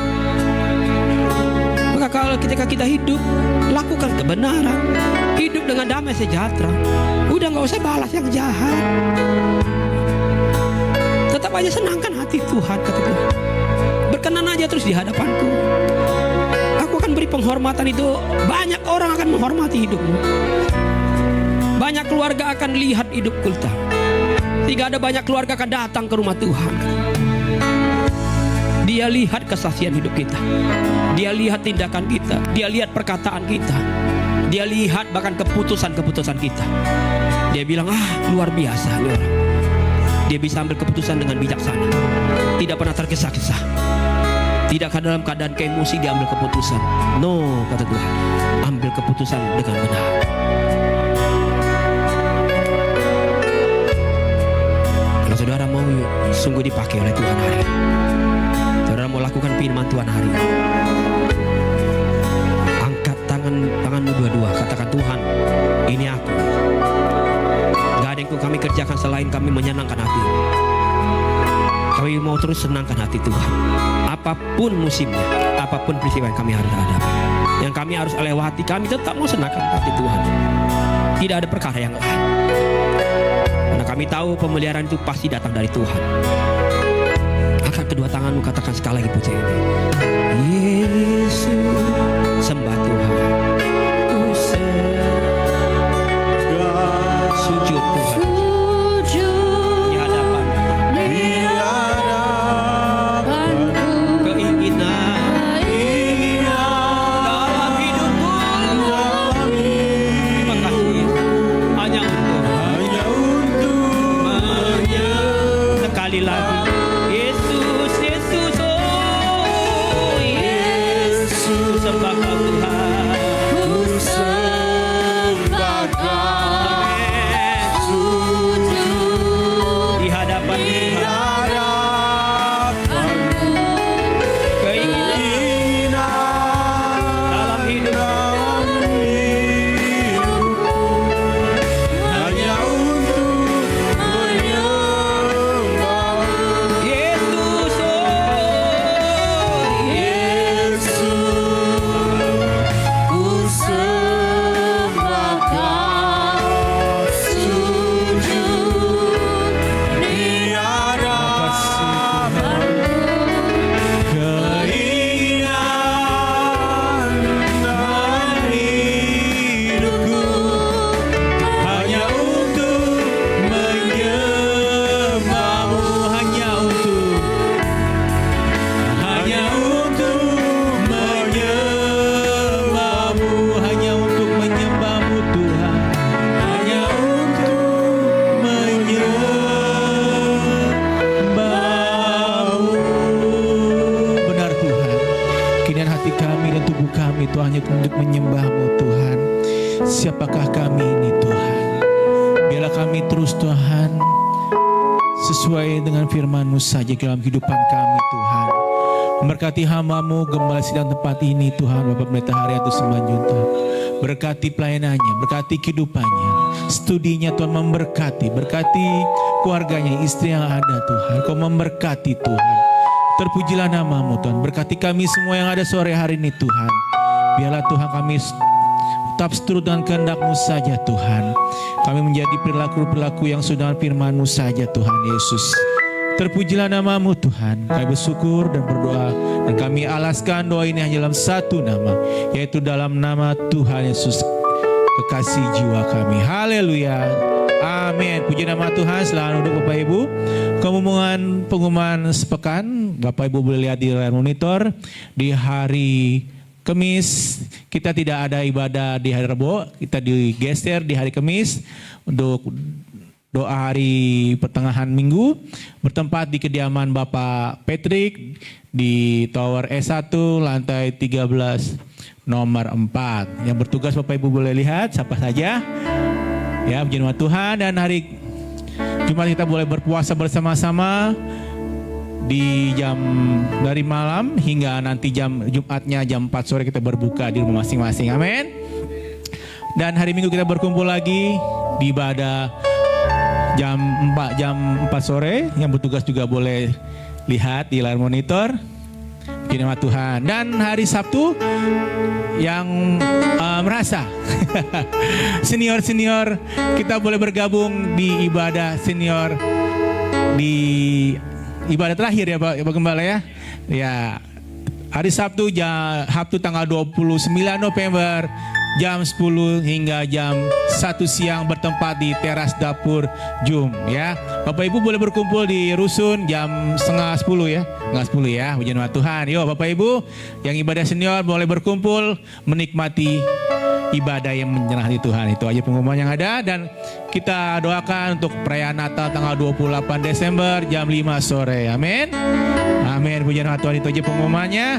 Maka kalau ketika kita hidup, lakukan kebenaran, hidup dengan damai sejahtera, udah nggak usah balas yang jahat. Tetap aja senangkan hati Tuhan, kata Tuhan. Berkenan aja terus di hadapanku. Aku akan beri penghormatan itu. Banyak orang akan menghormati hidupmu. Banyak keluarga akan lihat hidup kita. Sehingga ada banyak keluarga akan datang ke rumah Tuhan. Dia lihat kesaksian hidup kita. Dia lihat tindakan kita. Dia lihat perkataan kita. Dia lihat bahkan keputusan-keputusan kita. Dia bilang, luar biasa ini orang. Dia bisa ambil keputusan dengan bijaksana. Tidak pernah tergesa-gesa. Tidak dalam keadaan keemosi dia ambil keputusan. No, kata Tuhan. Ambil keputusan dengan benar. Kalau saudara mau sungguh dipakai oleh Tuhan hari ini, saudara mau lakukan firman Tuhan hari ini, angkat tanganmu dua-dua, katakan, Tuhan, ini aku. Gak ada yang kami kerjakan selain kami menyenangkan hati. Kami mau terus senangkan hati Tuhan. Apapun musimnya, apapun peristiwa yang kami harus hadapi, yang kami harus lewati, kami tetap mau senangkan hati Tuhan. Tidak ada perkara yang lain. Karena kami tahu pemeliharaan itu pasti datang dari Tuhan. Angkat kedua tanganmu, katakan sekali lagi puji ini. Yesus, sembah Tuhan. Sujud Tuhan. Di hadapan. Keinginan dalam hidupku. Terima kasih. Hanya untuk sekali lagi. Yesus, Yesus, oh Yesus, sembah Kau Tuhan. Di hadapan keinginan dalam hidup hanya untuk menyembah Yesus, oh Yesus, ku sembah Kau, sujud di hadapan-Mu. Keinginan dalam hidupku hanya untuk menyembah-Mu, hanya untuk menyembah-Mu, hanya untuk menyembah-Mu Tuhan. hanya untuk menyembah-Mu. Benar Tuhan. Kinian hati kami dan tubuh kami Tuhan hanya untuk menyembah-Mu Tuhan. Siapakah kami ini Tuhan? Biarlah kami terus Tuhan sesuai dengan firman-Mu saja dalam kehidupan kami Tuhan. Memberkati hamba-Mu gembala sidang tempat ini Tuhan, Bapak Pendeta Haryanto Simanjuntak. Berkati pelayanannya, berkati kehidupannya, studinya Tuhan, memberkati, berkati keluarganya, istri yang ada Tuhan. Kau memberkati Tuhan. Terpujilah nama-Mu Tuhan. Berkati kami semua yang ada sore hari ini Tuhan. Biarlah Tuhan kami tetap seturut dengan kehendak-Mu saja Tuhan. Kami menjadi perilaku-perilaku yang sudah firman-Mu saja Tuhan Yesus. Terpujilah nama-Mu Tuhan. Kami bersyukur dan berdoa, dan kami alaskan doa ini hanya dalam satu nama, yaitu dalam nama Tuhan Yesus, kekasih jiwa kami. Haleluya. Amin. Puji nama Tuhan. Silakan duduk Bapak Ibu. Pengumuman sepekan, Bapak Ibu boleh lihat di layar monitor. Di hari Kamis kita tidak ada ibadah di hari Rebo, kita digeser di hari Kamis untuk doa hari pertengahan minggu, bertempat di kediaman Bapak Patrick di Tower S1 lantai 13 nomor 4. Yang bertugas Bapak Ibu boleh lihat siapa saja. Ya, puji nama Tuhan. Dan hari Jumat kita boleh berpuasa bersama-sama di dari malam hingga nanti Jumatnya jam 4 sore kita berbuka di rumah masing-masing. Amin. Dan hari Minggu kita berkumpul lagi di ibadah jam 4 sore. Yang bertugas juga boleh lihat di layar monitor. Puji nama Tuhan. Dan hari Sabtu yang merasa senior kita boleh bergabung di ibadah senior di ibadah terakhir ya Pak Gembala ya. Ya. Hari Sabtu tanggal 29 November jam 10 hingga jam 1 siang bertempat di teras dapur Jum ya. Bapak Ibu boleh berkumpul di rusun jam setengah 10 ya. Setengah 10 ya. Puji nama Tuhan. Yo Bapak Ibu yang ibadah senior boleh berkumpul menikmati ibadah yang menyenangkan Tuhan. Itu aja pengumuman yang ada. Dan kita doakan untuk perayaan Natal tanggal 28 Desember jam 5 sore. Amin. Amin. Puji nama Tuhan. Itu aja pengumumannya.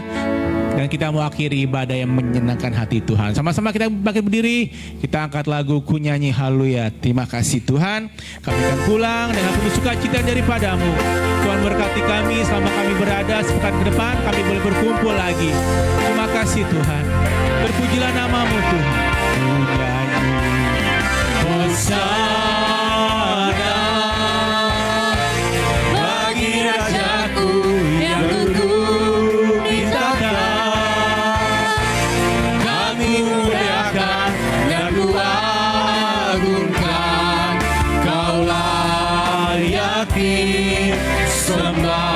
Dan kita mau akhiri ibadah yang menyenangkan hati Tuhan. Sama-sama kita bangkit berdiri. Kita angkat lagu Ku Nyanyi Haleluya. Terima kasih Tuhan. Kami akan pulang dengan penuh sukacita daripadamu. Tuhan berkati kami selama kami berada sepekan ke depan. Kami boleh berkumpul lagi. Terima kasih Tuhan. Terpujilah namamu Tuhan. Ku nyanyi Hosana bagi Rajaku yang duduk di tahta. Kami muliakan dan Ku agungkan. Kau layak disembah.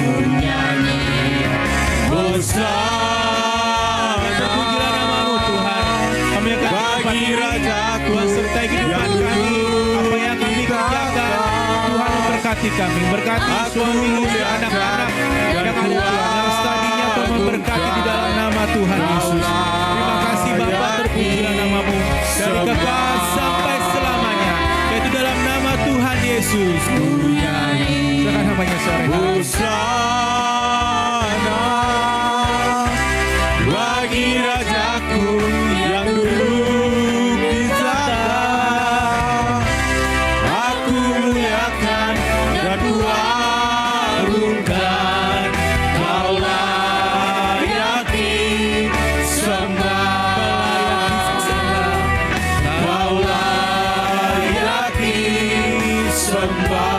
Ku nyanyi Hosana bagi Rajaku Tuhan sertai kehidupan kami. Apa yang kami kerjakan Tuhan memberkati kami. Berkati suami, istri, anak-anak yang ada Tuhan. Yang tadinya Tuhan memberkati di dalam nama Tuhan Yesus. Terima kasih Bapa, terpujilah namamu dari kekal sampai selamanya. Yaitu dalam nama Tuhan Yesus. Silakan hambanya sore. Hosana bagi Rajaku yang duduk di tahta. Aku muliakan dan Ku agungkan. Kau layak disembah. Kau layak disembah.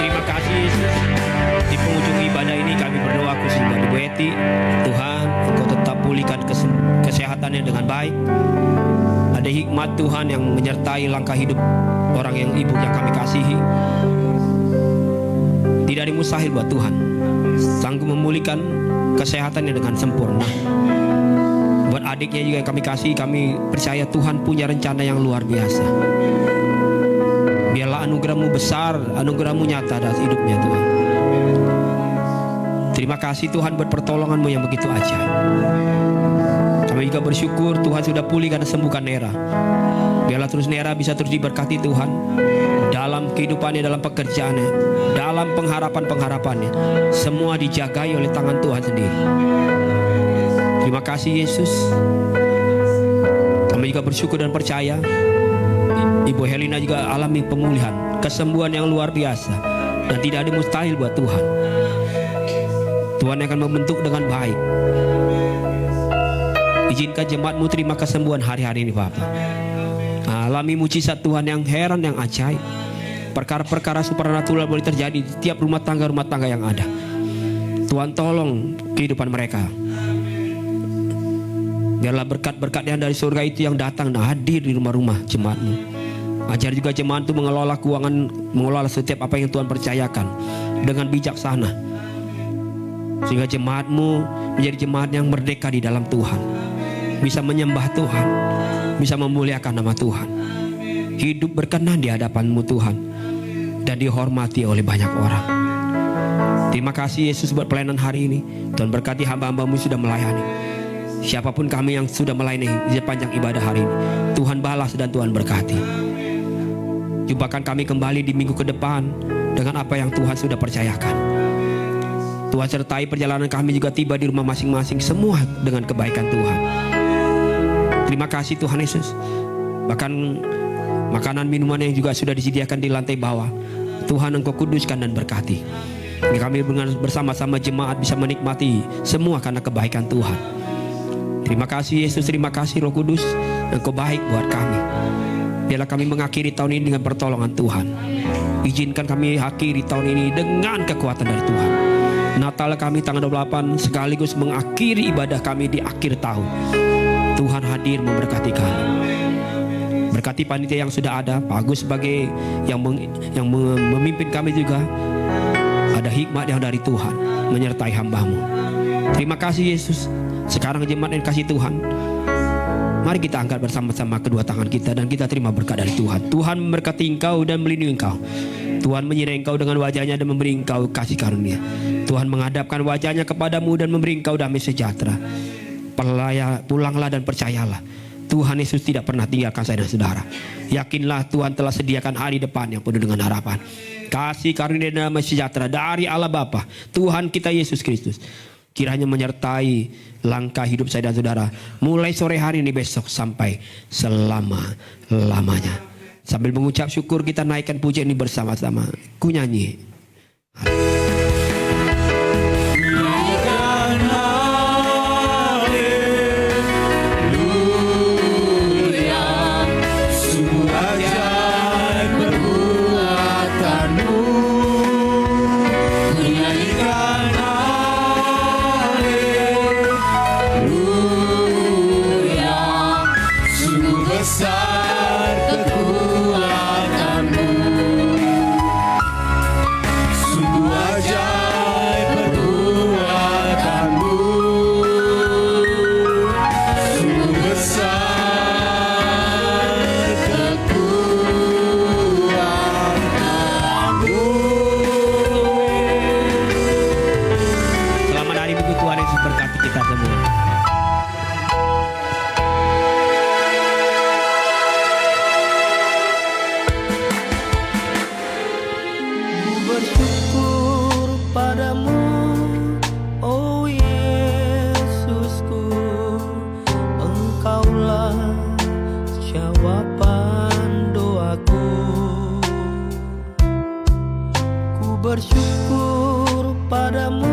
Terima kasih Yesus. Di penghujung ibadah ini kami berdoa khusus buat Ibu Eti. Tuhan, Engkau tetap pulihkan kesehatannya dengan baik. Ada hikmat Tuhan yang menyertai langkah hidup orang yang ibu yang kami kasihi. Tidak ada yang mustahil buat Tuhan. Sanggup memulihkan kesehatannya dengan sempurna. Buat adiknya juga yang kami kasih, kami percaya Tuhan punya rencana yang luar biasa. Biarlah anugerah-Mu besar, anugerah-Mu nyata dalam hidupnya Tuhan. Terima kasih Tuhan buat pertolongan-Mu yang begitu ajaib. Kami juga bersyukur Tuhan sudah pulihkan dan sembuhkan Nera. Biarlah terus Nera bisa terus diberkati Tuhan. Dalam kehidupannya, dalam pekerjaannya, dalam pengharapan-pengharapannya. Semua dijagai oleh tangan Tuhan sendiri. Terima kasih Yesus. Kami juga bersyukur dan percaya Ibu Helena juga alami pemulihan, kesembuhan yang luar biasa. Dan tidak ada mustahil buat Tuhan. Tuhan akan membentuk dengan baik. Izinkan jemaat-Mu terima kesembuhan hari-hari ini Bapak. Alami mujizat Tuhan yang heran, yang ajaib. Perkara-perkara supernatural boleh terjadi di tiap rumah tangga yang ada. Tuhan tolong kehidupan mereka. Biarlah berkat-berkat yang dari surga itu yang datang dan hadir di rumah-rumah jemaat-Mu. Ajar juga jemaat itu mengelola keuangan, mengelola setiap apa yang Tuhan percayakan dengan bijaksana. Sehingga jemaat-Mu menjadi jemaat yang merdeka di dalam Tuhan. Bisa menyembah Tuhan, bisa memuliakan nama Tuhan. Hidup berkenan di hadapan-Mu Tuhan. Dan dihormati oleh banyak orang. Terima kasih Yesus buat pelayanan hari ini. Tuhan berkati hamba-hamba-Mu sudah melayani. Siapapun kami yang sudah melayani di sepanjang ibadah hari ini, Tuhan balas dan Tuhan berkati. Jumpakan kami kembali di minggu ke depan dengan apa yang Tuhan sudah percayakan. Tuhan sertai perjalanan kami juga tiba di rumah masing-masing, semua dengan kebaikan Tuhan. Terima kasih Tuhan Yesus. Bahkan makanan minuman yang juga sudah disediakan di lantai bawah, Tuhan Engkau kuduskan dan berkati. Kami bersama-sama jemaat bisa menikmati semua karena kebaikan Tuhan. Terima kasih Yesus, terima kasih Roh Kudus, Engkau baik buat kami. Biarlah kami mengakhiri tahun ini dengan pertolongan Tuhan. Izinkan kami akhiri tahun ini dengan kekuatan dari Tuhan. Natal kami tanggal 28 sekaligus mengakhiri ibadah kami di akhir tahun. Tuhan hadir memberkati kami. Berkati panitia yang sudah ada, Pak Agus sebagai yang memimpin kami juga. Ada hikmat yang dari Tuhan menyertai hamba-Mu. Terima kasih Yesus. Sekarang jemaat yang kasih Tuhan, mari kita angkat bersama-sama kedua tangan kita dan kita terima berkat dari Tuhan. Tuhan memberkati engkau dan melindungi engkau. Tuhan menyertai engkau dengan wajahnya dan memberi engkau kasih karunia. Tuhan menghadapkan wajahnya kepadamu dan memberi engkau damai sejahtera. Pulanglah dan percayalah, Tuhan Yesus tidak pernah tinggalkan saya dan saudara. Yakinlah Tuhan telah sediakan hari depan yang penuh dengan harapan. Kasih karunia dan damai sejahtera dari Allah Bapa, Tuhan kita Yesus Kristus, kiranya menyertai langkah hidup saya dan saudara mulai sore hari ini besok sampai selama-lamanya. Sambil mengucap syukur kita naikkan pujian ini bersama-sama. Ku nyanyi. Bersyukur padamu